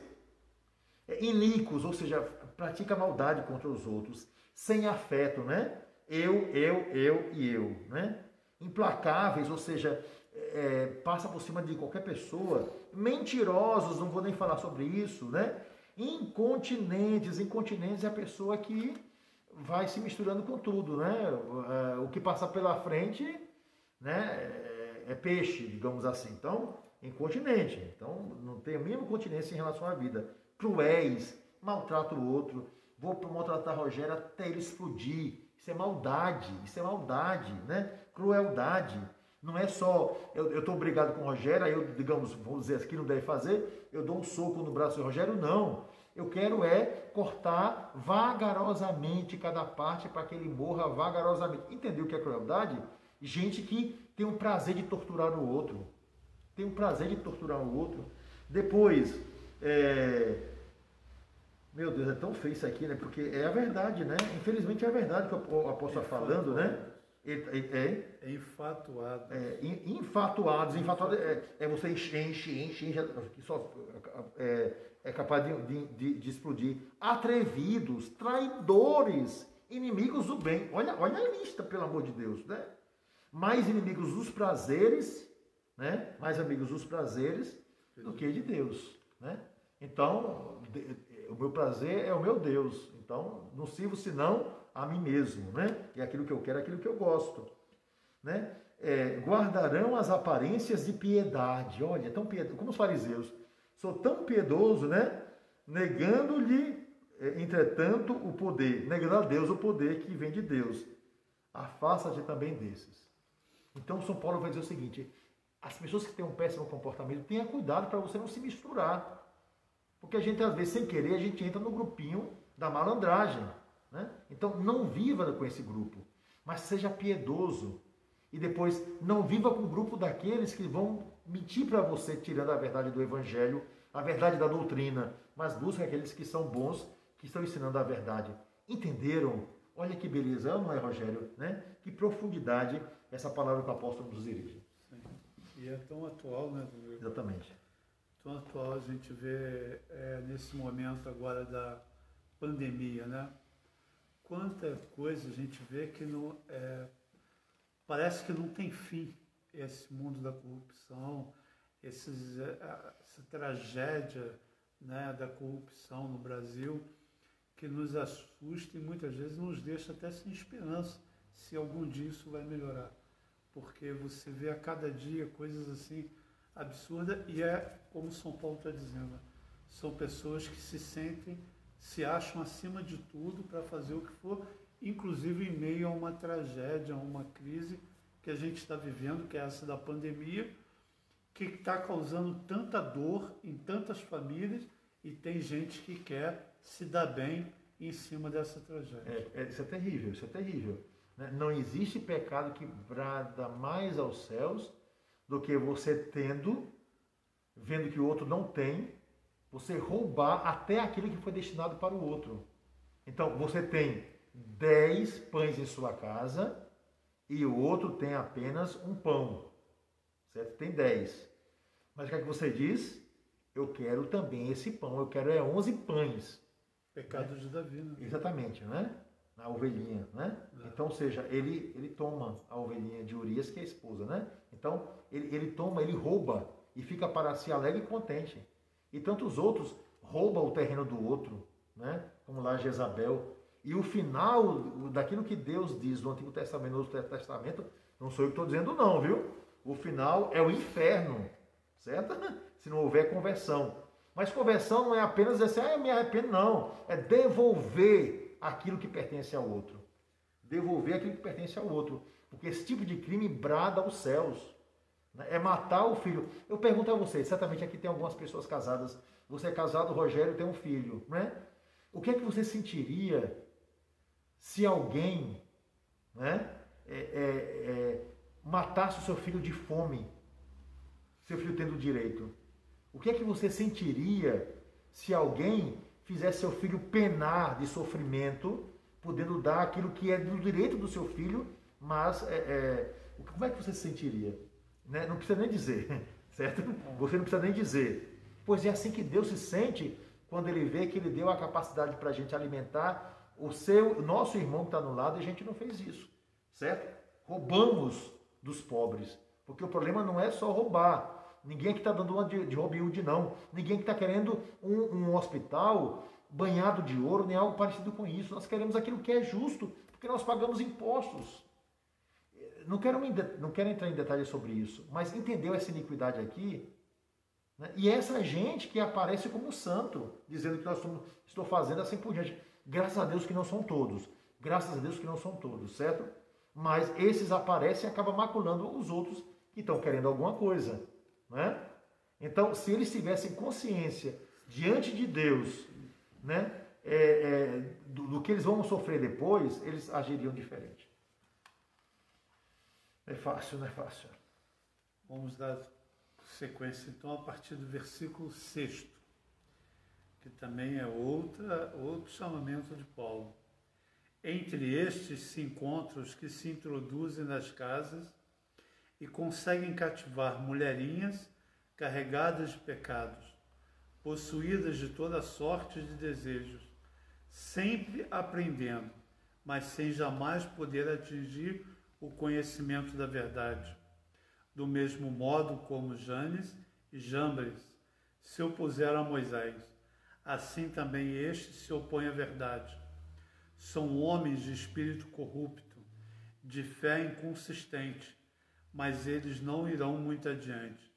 iníquos, ou seja, pratica maldade contra os outros, sem afeto, né? Eu e eu, né? Implacáveis, ou seja, passa por cima de qualquer pessoa. Mentirosos, não vou nem falar sobre isso, né? Incontinentes é a pessoa que vai se misturando com tudo, né? O que passa pela frente, né, é peixe, digamos assim. Então, incontinente. Então, não tem a mínima continência em relação à vida. Cruéis, maltrata o outro. Vou maltratar Rogério até ele explodir. Isso é maldade, né? Crueldade. Não é só, eu estou brigado com o Rogério, aí eu, digamos, vamos dizer aqui, não deve fazer, eu dou um soco no braço do Rogério, não. Eu quero cortar vagarosamente cada parte para que ele morra vagarosamente. Entendeu o que é crueldade? Gente que tem um prazer de torturar o outro. Depois, meu Deus, é tão feio isso aqui, né? Porque é a verdade, né? Infelizmente é a verdade que o apóstolo está falando, né? Enfatuado. Infatuados você enche, que só é capaz de explodir. Atrevidos, traidores, inimigos do bem. Olha a lista, pelo amor de Deus, né? Mais inimigos dos prazeres, né? Mais amigos dos prazeres do que de Deus, né? Então, o meu prazer é o meu Deus. Então, não sirvo senão a mim mesmo, né? É aquilo que eu quero, aquilo que eu gosto, né? Guardarão as aparências de piedade. Olha, tão piedoso, como os fariseus. Sou tão piedoso, né? Negando-lhe, entretanto, o poder. Negando a Deus o poder que vem de Deus. Afasta-te também desses. Então, São Paulo vai dizer o seguinte: as pessoas que têm um péssimo comportamento, tenha cuidado para você não se misturar. Porque a gente, às vezes, sem querer, a gente entra no grupinho da malandragem, né? Então, não viva com esse grupo, mas seja piedoso. E depois, não viva com o grupo daqueles que vão mentir para você, tirando a verdade do evangelho, a verdade da doutrina, mas busque aqueles que são bons, que estão ensinando a verdade. Entenderam? Olha que beleza, não é, Rogério? Né? Que profundidade essa palavra que o apóstolo nos dirige. Sim. E é tão atual, né? Exatamente. Tão atual, a gente vê nesse momento agora da pandemia, né? Quanta coisa a gente vê que não, parece que não tem fim esse mundo da corrupção, essa tragédia, né, da corrupção no Brasil, que nos assusta e muitas vezes nos deixa até sem esperança se algum dia isso vai melhorar. Porque você vê a cada dia coisas assim absurdas e como São Paulo está dizendo, são pessoas que se acham acima de tudo para fazer o que for, inclusive em meio a uma tragédia, a uma crise que a gente está vivendo, que é essa da pandemia, que está causando tanta dor em tantas famílias, e tem gente que quer se dar bem em cima dessa tragédia. Isso é terrível, isso é terrível. Né? Não existe pecado que brada mais aos céus do que você vendo que o outro não tem, você roubar até aquilo que foi destinado para o outro. Então, você tem 10 pães em sua casa e o outro tem apenas um pão. Certo? Tem 10. Mas o que é que você diz? Eu quero também esse pão, eu quero 11 pães. Pecado de Davi, né? Exatamente, né? A ovelhinha, né? Então, ou seja, ele toma a ovelhinha de Urias, que é a esposa, né? Então, ele toma, ele rouba e fica para si alegre e contente. E tantos outros roubam o terreno do outro, né? Como lá Jezabel. E o final daquilo que Deus diz no Antigo Testamento, no Novo Testamento, não sou eu que estou dizendo não, viu? O final é o inferno, certo? Se não houver conversão. Mas conversão não é apenas dizer assim, eu me arrependo, não. É devolver aquilo que pertence ao outro. Devolver aquilo que pertence ao outro. Porque esse tipo de crime brada aos céus. É matar o filho. Eu pergunto a vocês, certamente aqui tem algumas pessoas casadas. Você é casado, o Rogério tem um filho, né? O que é que você sentiria se alguém, né, matasse o seu filho de fome? Seu filho tendo direito. O que é que você sentiria se alguém fizesse seu filho penar de sofrimento, podendo dar aquilo que é do direito do seu filho, mas como é que você se sentiria? Né? Não precisa nem dizer, certo? Você não precisa nem dizer. Pois é assim que Deus se sente quando Ele vê que Ele deu a capacidade para a gente alimentar o nosso irmão que está no lado e a gente não fez isso, certo? Roubamos dos pobres, porque o problema não é só roubar. Ninguém que está dando uma de Robin Hood, não. Ninguém que está querendo um hospital banhado de ouro, nem algo parecido com isso. Nós queremos aquilo que é justo, porque nós pagamos impostos. Não quero entrar em detalhes sobre isso, mas entendeu essa iniquidade aqui? Né? E essa gente que aparece como santo, dizendo que estou fazendo assim por diante. Graças a Deus que não são todos. Graças a Deus que não são todos, certo? Mas esses aparecem e acabam maculando os outros que estão querendo alguma coisa. Né? Então, se eles tivessem consciência diante de Deus, né, do que eles vão sofrer depois, eles agiriam diferente. É fácil, não é fácil. Vamos dar sequência, então, a partir do versículo 6, que também é outro chamamento de Paulo. Entre estes se encontram os que se introduzem nas casas e conseguem cativar mulherinhas carregadas de pecados, possuídas de toda sorte de desejos, sempre aprendendo, mas sem jamais poder atingir o conhecimento da verdade. Do mesmo modo como Janes e Jambres se opuseram a Moisés, assim também estes se opõem à verdade. São homens de espírito corrupto, de fé inconsistente, mas eles não irão muito adiante,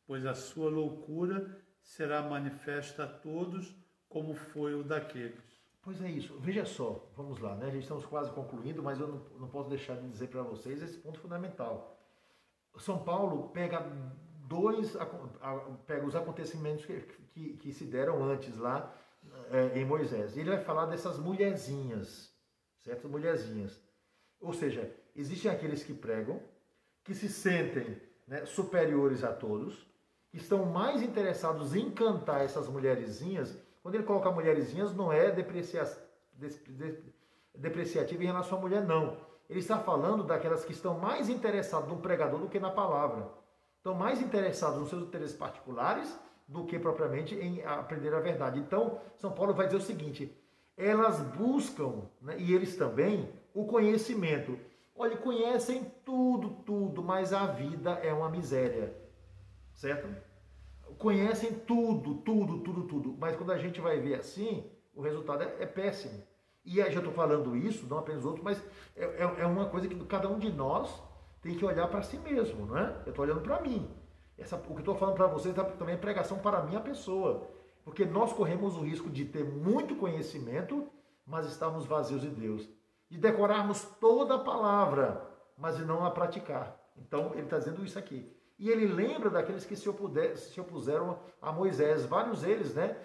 pois a sua loucura será manifesta a todos, como foi o daqueles. Pois é isso. Veja só, vamos lá, né? A gente estamos quase concluindo, mas eu não posso deixar de dizer para vocês esse ponto fundamental. São Paulo pega os acontecimentos que se deram antes lá em Moisés. Ele vai falar dessas mulherzinhas, certas mulherzinhas. Ou seja, existem aqueles que pregam, que se sentem, né, superiores a todos, que estão mais interessados em cantar essas mulherzinhas. Quando ele coloca mulherzinhas, não é depreciativo em relação à mulher, não. Ele está falando daquelas que estão mais interessadas no pregador do que na palavra. Estão mais interessados nos seus interesses particulares do que propriamente em aprender a verdade. Então, São Paulo vai dizer o seguinte: elas buscam, né, e eles também, o conhecimento. Olha, conhecem tudo, mas a vida é uma miséria, certo? Conhecem tudo, mas quando a gente vai ver assim, o resultado é péssimo. E aí, já estou falando isso, não apenas outros, mas é uma coisa que cada um de nós tem que olhar para si mesmo, não é? Eu estou olhando para mim. O que estou falando para vocês também é pregação para a minha pessoa, porque nós corremos o risco de ter muito conhecimento, mas estarmos vazios de Deus. De decorarmos toda a palavra, mas de não a praticar. Então, ele está dizendo isso aqui. E ele lembra daqueles que se opuseram a Moisés. Vários deles, né?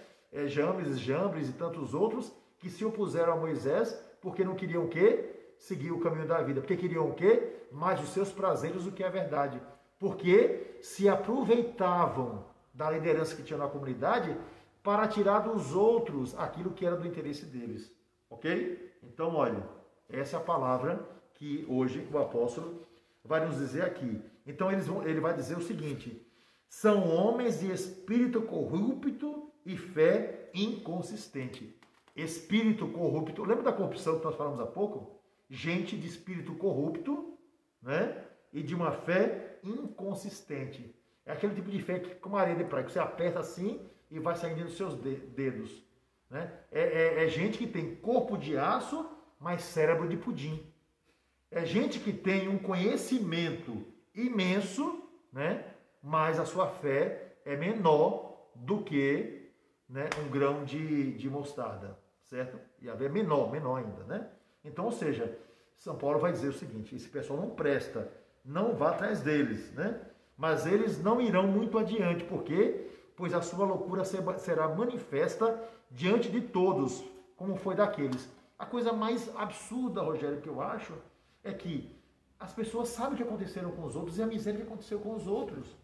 Jambres e tantos outros, que se opuseram a Moisés porque não queriam o quê? Seguir o caminho da vida. Porque queriam o quê? Mais os seus prazeres do que a verdade. Porque se aproveitavam da liderança que tinha na comunidade para tirar dos outros aquilo que era do interesse deles. Ok? Então, olha, essa é a palavra que hoje o apóstolo vai nos dizer aqui. Então, ele vai dizer o seguinte: são homens de espírito corrupto e fé inconsistente. Espírito corrupto, lembra da corrupção que nós falamos há pouco? Gente de espírito corrupto, né? E de uma fé inconsistente. É aquele tipo de fé que, como areia de praia, que você aperta assim e vai saindo dos seus dedos. Né? É gente que tem corpo de aço, mas cérebro de pudim. É gente que tem um conhecimento imenso, né? Mas a sua fé é menor do que, né, um grão de mostarda, certo? E a fé é menor ainda, né? Então, ou seja, São Paulo vai dizer o seguinte: esse pessoal não presta, não vá atrás deles, né? Mas eles não irão muito adiante, por quê? Pois a sua loucura será manifesta diante de todos, como foi daqueles. A coisa mais absurda, Rogério, que eu acho, é que as pessoas sabem o que aconteceram com os outros e a miséria que aconteceu com os outros.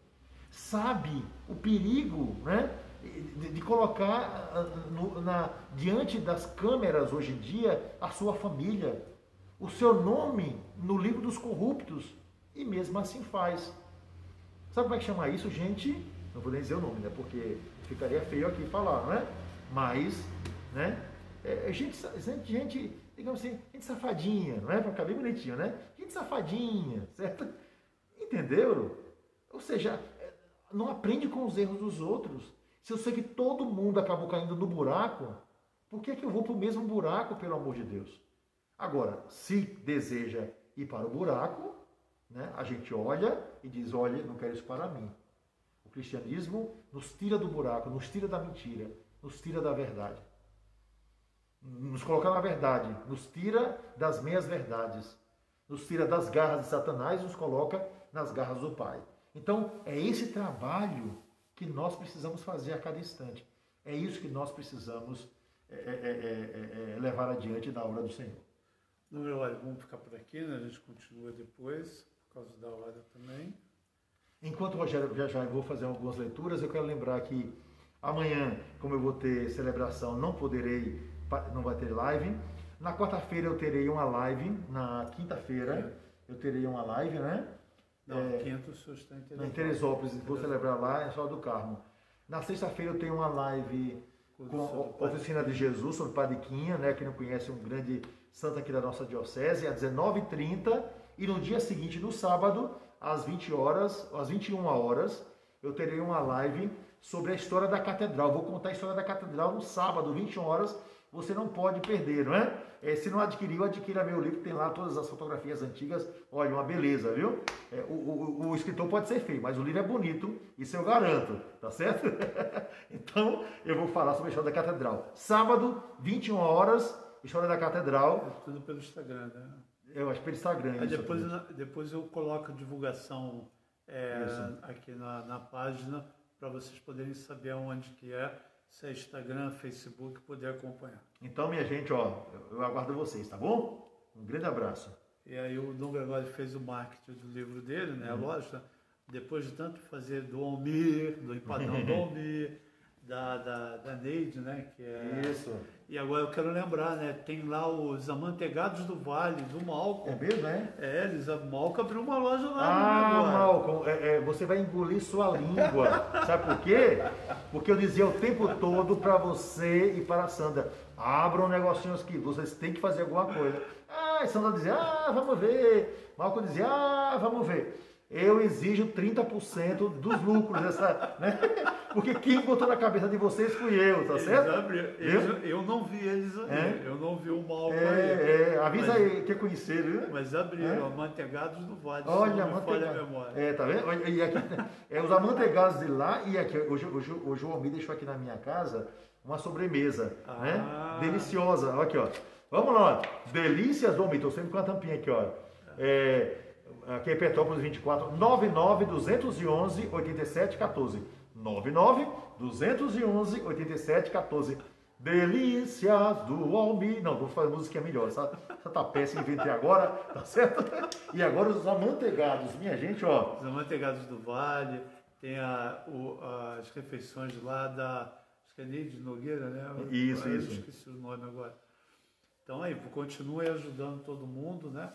Sabe o perigo, né, de colocar diante das câmeras hoje em dia a sua família, o seu nome no livro dos corruptos, e mesmo assim faz. Sabe como é que chama isso, gente? Não vou nem dizer o nome, né? Porque ficaria feio aqui falar, né? Mas, né? Gente, digamos assim, gente safadinha, não é? Para ficar bem bonitinho, né? Gente safadinha, certo? Entendeu? Ou seja, não aprende com os erros dos outros. Se eu sei que todo mundo acabou caindo no buraco, por que eu vou para o mesmo buraco, pelo amor de Deus? Agora, se deseja ir para o buraco, né, a gente olha e diz: olha, não quero isso para mim. O cristianismo nos tira do buraco, nos tira da mentira, nos tira da verdade. Nos coloca na verdade, nos tira das meias verdades, nos tira das garras de Satanás e nos coloca nas garras do Pai. Então, é esse trabalho que nós precisamos fazer a cada instante. É isso que nós precisamos levar adiante na obra do Senhor. Não, olha, vamos ficar por aqui, né? A gente continua depois, por causa da hora também. Enquanto o Rogério já vou fazer algumas leituras, eu quero lembrar que amanhã, como eu vou ter celebração, não vai ter live. Na quarta-feira eu terei uma live, na quinta-feira eu terei uma live, né? Não, quinta o senhor está em Teresópolis. Em Teresópolis, vou celebrar lá em Sol do Carmo. Na sexta-feira eu tenho uma live com a Oficina de Jesus, sobre Padre Quinha, né? Quem não conhece, um grande santo aqui da nossa diocese, às 19h30. E no dia seguinte, no sábado, às 21 horas, eu terei uma live sobre a história da catedral. Vou contar a história da catedral no sábado, 21 horas. Você não pode perder, não é? Se não adquiriu, adquira meu livro, tem lá todas as fotografias antigas. Olha, uma beleza, viu? O escritor pode ser feio, mas o livro é bonito, isso eu garanto, tá certo? Então, eu vou falar sobre a história da catedral. Sábado, 21 horas, história da catedral. É tudo pelo Instagram, né? Eu acho pelo Instagram. Depois eu coloco a divulgação aqui na página, para vocês poderem saber onde que é. Se é Instagram, Facebook, poder acompanhar. Então, minha gente, ó, eu aguardo vocês, tá bom? Um grande abraço. E aí o Dom Gregório fez o marketing do livro dele, né? Lógico, depois de tanto fazer do Almir, do empadão do Almir, da Neide, né? Que é... Isso. E agora eu quero lembrar, né? Tem lá os Amanteigados do Vale, do Malcolm. É mesmo, né? O Malcolm abriu uma loja lá. Ah, Malcolm, você vai engolir sua língua. Sabe por quê? Porque eu dizia o tempo todo para você e para a Sandra: abram negocinhos que vocês têm que fazer alguma coisa. Ah, a Sandra dizia: vamos ver. Malcolm dizia: vamos ver. Eu exijo 30% dos lucros dessa, né? Porque quem botou na cabeça de vocês fui eu, tá certo? Eu não vi eles aí, eu não vi o Malcolm aí. Avisa aí que é conhecer, viu? Mas abriram, Amanteigados do Vale. Olha, Amanteigados. Tá vendo? E aqui, os Amanteigados de lá, e aqui, hoje o Almir deixou aqui na minha casa uma sobremesa, né? Deliciosa, aqui, ó. Vamos lá, ó. Delícias do Almir, tô sempre com a tampinha aqui, ó. Aqui é Petrópolis 24, 99-211-8714. 99-211-8714. Delícias do Almi. Não, vou fazer música melhor. Essa tá péssima, inventei agora, tá certo? E agora os amanteigados, minha gente, ó. Os amanteigados do Vale, tem as refeições lá acho que é Neide Nogueira, né? Isso. Eu esqueci o nome agora. Então aí, continue ajudando todo mundo, né?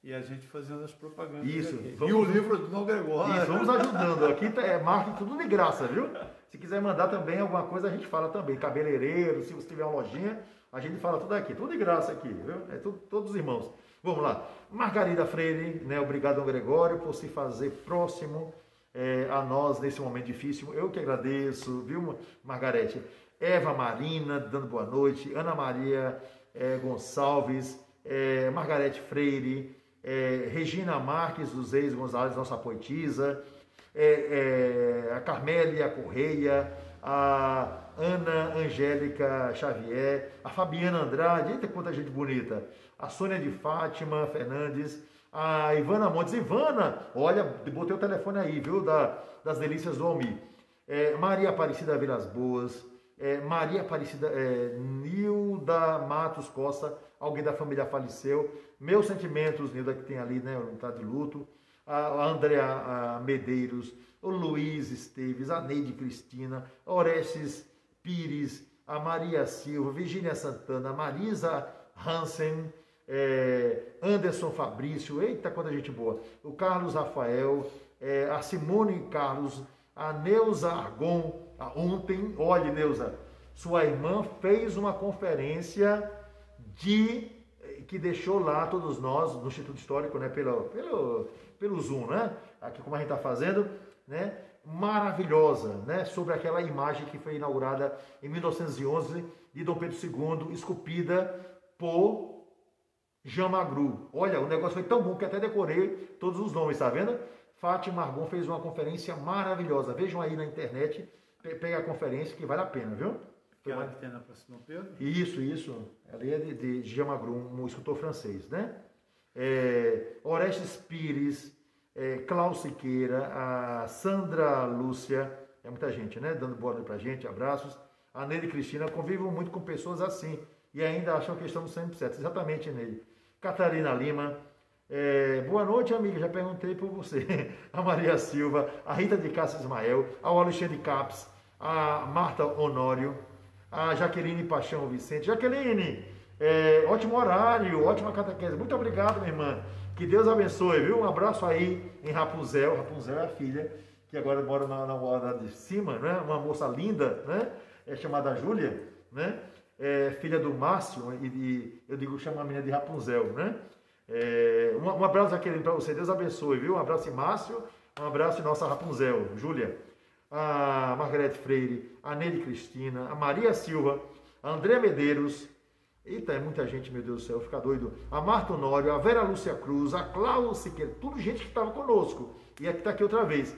E a gente fazendo as propagandas Isso. aqui. Vamos, e o livro do Dom Gregório. Isso, vamos ajudando. Aqui é marketing tudo de graça, viu? Se quiser mandar também alguma coisa, a gente fala também. Cabeleireiro, se você tiver uma lojinha, a gente fala tudo aqui. Tudo de graça aqui, viu? É tudo, todos os irmãos. Vamos lá. Margarida Freire, né? Obrigado, Dom Gregório, por se fazer próximo a nós nesse momento difícil. Eu que agradeço, viu, Margarete? Eva Marina, dando boa noite. Ana Maria Gonçalves, Margarete Freire, Regina Marques dos Reis Gonzalez, nossa poetisa, a Carmélia Correia, a Ana Angélica Xavier, a Fabiana Andrade, eita quanta gente bonita, a Sônia de Fátima Fernandes, a Ivana Montes. Ivana, olha, botei o telefone aí, viu, das delícias do Almi. Maria Aparecida Vilas Boas, Maria Aparecida, Nilda Matos Costa, alguém da família faleceu. Meus sentimentos, Nilda, que tem ali, né, está de luto. A Andrea Medeiros, o Luiz Esteves, a Neide Cristina, Orestes Pires, a Maria Silva, Virgínia Santana, Marisa Hansen, Anderson Fabrício, eita, quanta gente boa. O Carlos Rafael, a Simone Carlos, a Neuza Argon. Ontem, olha, Neuza, sua irmã fez uma conferência que deixou lá todos nós, no Instituto Histórico, né, pelo Zoom, né, aqui como a gente está fazendo, né, maravilhosa, né, sobre aquela imagem que foi inaugurada em 1911 de Dom Pedro II, esculpida por Jean Magru. Olha, o negócio foi tão bom que até decorei todos os nomes, tá vendo? Fátima Argon fez uma conferência maravilhosa. Vejam aí na internet, pega a conferência que vale a pena, viu? Aquela que tem na Praça Dom Pedro? Isso. Ali é de Jean Magru, um escultor francês, né? Orestes Pires, Klaus Siqueira, a Sandra Lúcia, muita gente, né? Dando boa noite pra gente, abraços. A Neide Cristina, convivo muito com pessoas assim e ainda acham que estamos sempre certos. Exatamente, Neide. Catarina Lima, boa noite, amiga, já perguntei por você. A Maria Silva, a Rita de Cássia Ismael, ao Alexandre Caps, a Marta Honório, a Jaqueline Paixão Vicente. Jaqueline, ótimo horário, ótima catequese. Muito obrigado, minha irmã. Que Deus abençoe, viu? Um abraço aí em Rapunzel. Rapunzel é a filha que agora mora na hora de cima, né? Uma moça linda, né? Chamada Júlia, né? Filha do Márcio, e eu digo, chama a menina de Rapunzel, né? Um abraço, Jaqueline, para você. Deus abençoe, viu? Um abraço em Márcio, um abraço em nossa Rapunzel, Júlia. A Margarete Freire, a Neide Cristina, a Maria Silva, a André Medeiros, eita, é muita gente, meu Deus do céu, fica doido. A Marta Honório, a Vera Lúcia Cruz, a Cláudia Siqueira, tudo gente que estava conosco. E aqui está aqui outra vez.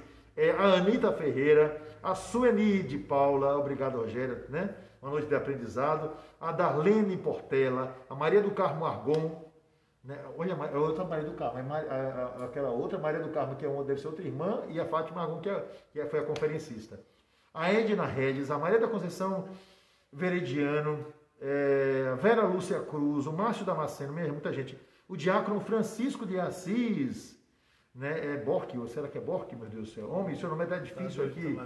A Anitta Ferreira, a Sueni de Paula, obrigado, Rogério, né? Uma noite de aprendizado. A Darlene Portela, a Maria do Carmo Argon, né? Olha, a outra Maria do Carmo, aquela outra Maria do Carmo, que deve ser outra irmã, e a Fátima Argon, que foi a conferencista. A Edna Regis, a Maria da Conceição Verediano, Vera Lúcia Cruz, o Márcio Damasceno, muita gente. O diácono Francisco de Assis, né? Borque, ou será que é Borque, meu Deus do céu? Homem, seu nome é difícil aqui.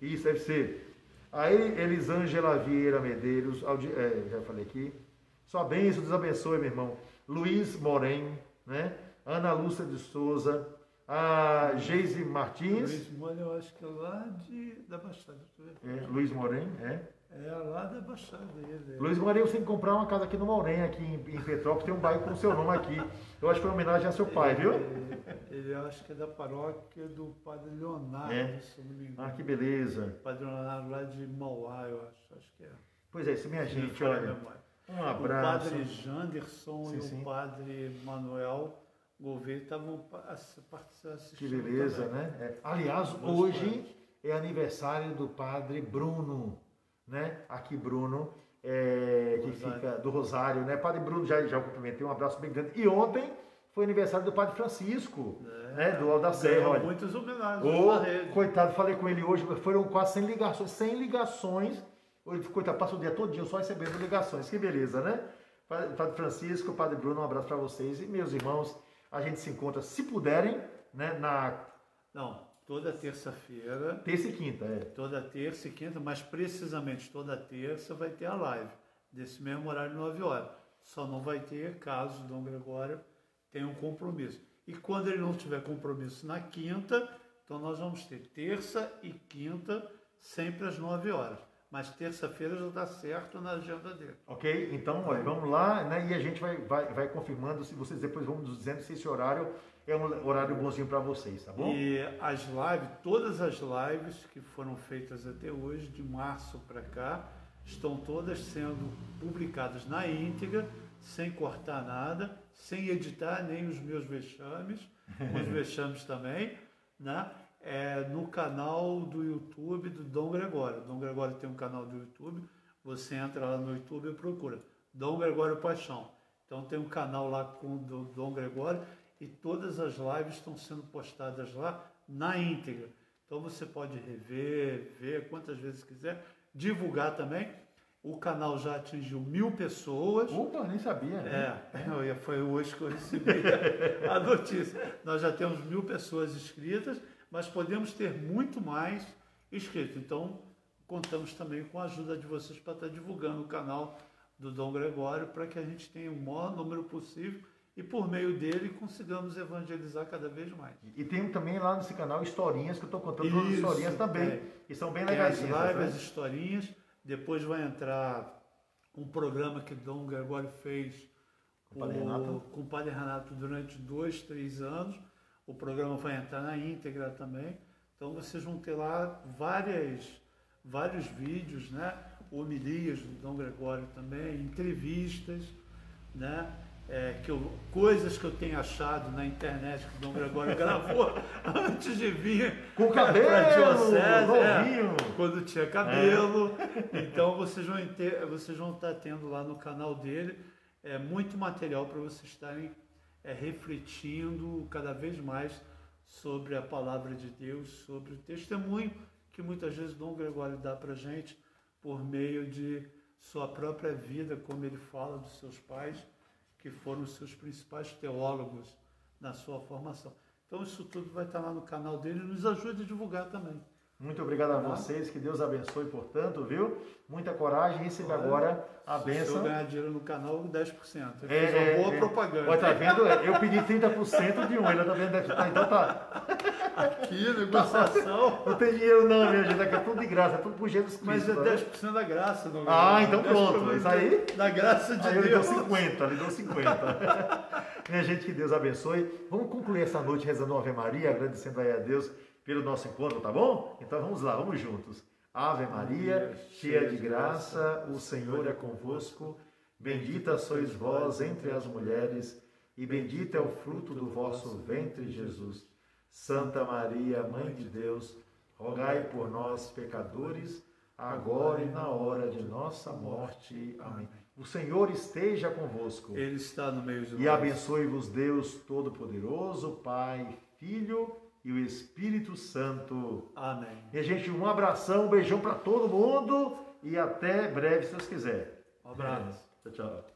Isso, deve ser. A Elisângela Vieira Medeiros, já falei aqui. Sua bênção, Deus abençoe, meu irmão. Luiz Morém, né? Ana Lúcia de Souza, a Geise Martins. Luiz Morém, eu acho que é lá da Baixada. Luiz Morém, lá da Baixada. Luiz Morém, você tem que comprar uma casa aqui no Morém, aqui em Petrópolis, tem um bairro com o seu nome aqui. Eu acho que foi uma homenagem a seu pai, viu? Ele acho que é da paróquia do Padre Leonardo, se não me engano. Ah, que beleza. Padre Leonardo lá de Mauá, eu acho que é. Pois é, isso, minha gente, olha. Um abraço. O Padre Janderson e o Padre Manuel Gouveia estavam assistindo. Que beleza, também, né? Aliás, hoje é aniversário do Padre Bruno, né? Aqui Bruno, que fica do Rosário, né? Padre Bruno, já cumprimentei, um abraço bem grande. E ontem foi aniversário do Padre Francisco, né? Do Alto da Serra. Olha. Muitas homenagens na rede. Coitado, falei com ele hoje, foram quase 100 ligações ou ele passa o dia todinho só recebendo ligações. Que beleza, né? Padre Francisco, Padre Bruno, um abraço para vocês. E meus irmãos, a gente se encontra, se puderem, né, Não, toda terça-feira. Terça e quinta, Toda terça e quinta, mas precisamente toda terça vai ter a live, desse mesmo horário, 9 horas. Só não vai ter caso o Dom Gregório tenha um compromisso. E quando ele não tiver compromisso na quinta, então nós vamos ter terça e quinta, sempre às 9 horas. Mas terça-feira já está certo na agenda dele. Ok? Então, olha, vamos lá, né? E a gente vai confirmando, se vocês depois vão nos dizendo se esse horário é um horário bonzinho para vocês, tá bom? E as lives, todas as lives que foram feitas até hoje, de março para cá, estão todas sendo publicadas na íntegra, sem cortar nada, sem editar nem os meus vexames, os vexames também, né? No canal do YouTube do Dom Gregório. Dom Gregório tem um canal do YouTube, você entra lá no YouTube e procura Dom Gregório Paixão. Então tem um canal lá com do Dom Gregório e todas as lives estão sendo postadas lá na íntegra. Então você pode rever, ver quantas vezes quiser, divulgar também. O canal já atingiu 1000 pessoas. Opa, nem sabia. Né? Foi hoje que eu recebi a notícia. Nós já temos 1000 pessoas inscritas, mas podemos ter muito mais inscritos. Então, contamos também com a ajuda de vocês para estar divulgando o canal do Dom Gregório, para que a gente tenha o maior número possível e, por meio dele, consigamos evangelizar cada vez mais. E tem também lá nesse canal historinhas, que eu estou contando todas as historinhas também, que são bem legais. As lives, as historinhas. Depois vai entrar um programa que Dom Gregório fez com o Padre Renato durante 2, 3 anos. O programa vai entrar na íntegra também. Então vocês vão ter lá vários vídeos, né? Homilias do Dom Gregório também, entrevistas, né? Coisas que eu tenho achado na internet que o Dom Gregório gravou antes de vir com cabelo, para a diocese, quando tinha cabelo. Então vocês vão estar tendo lá no canal dele muito material para vocês estarem refletindo cada vez mais sobre a palavra de Deus, sobre o testemunho que muitas vezes Dom Gregório dá para a gente por meio de sua própria vida, como ele fala dos seus pais, que foram os seus principais teólogos na sua formação. Então isso tudo vai estar lá no canal dele e nos ajude a divulgar também. Muito obrigado a vocês, que Deus abençoe, portanto, viu? Muita coragem, receba agora a bênção. Se eu ganhar dinheiro no canal, 10%. Eu fiz uma boa propaganda. Olha, tá vendo? Eu pedi 30% de um, ele tá vendo? Então tá. Aqui, negociação. Não tem dinheiro não, minha gente, aqui é tudo de graça, é tudo por Jesus Cristo. Mas é 10% da graça, não então pronto, isso aí. Da graça de Deus. Ele deu 50, ele deu 50. Minha gente, que Deus abençoe. Vamos concluir essa noite rezando uma Ave Maria, agradecendo aí a Deus pelo nosso encontro, tá bom? Então vamos lá, vamos juntos. Ave Maria, cheia de graça, o Senhor é convosco. Bendita sois vós entre as mulheres, e bendito é o fruto do vosso ventre, Jesus. Santa Maria, Mãe de Deus, rogai por nós, pecadores, agora e na hora de nossa morte. Amém. O Senhor esteja convosco. Ele está no meio de nós. E abençoe-vos Deus Todo-Poderoso, Pai, Filho e o Espírito Santo. Amém. E, gente, um abração, um beijão para todo mundo e até breve, se Deus quiser. Um abraço. Tchau, tchau.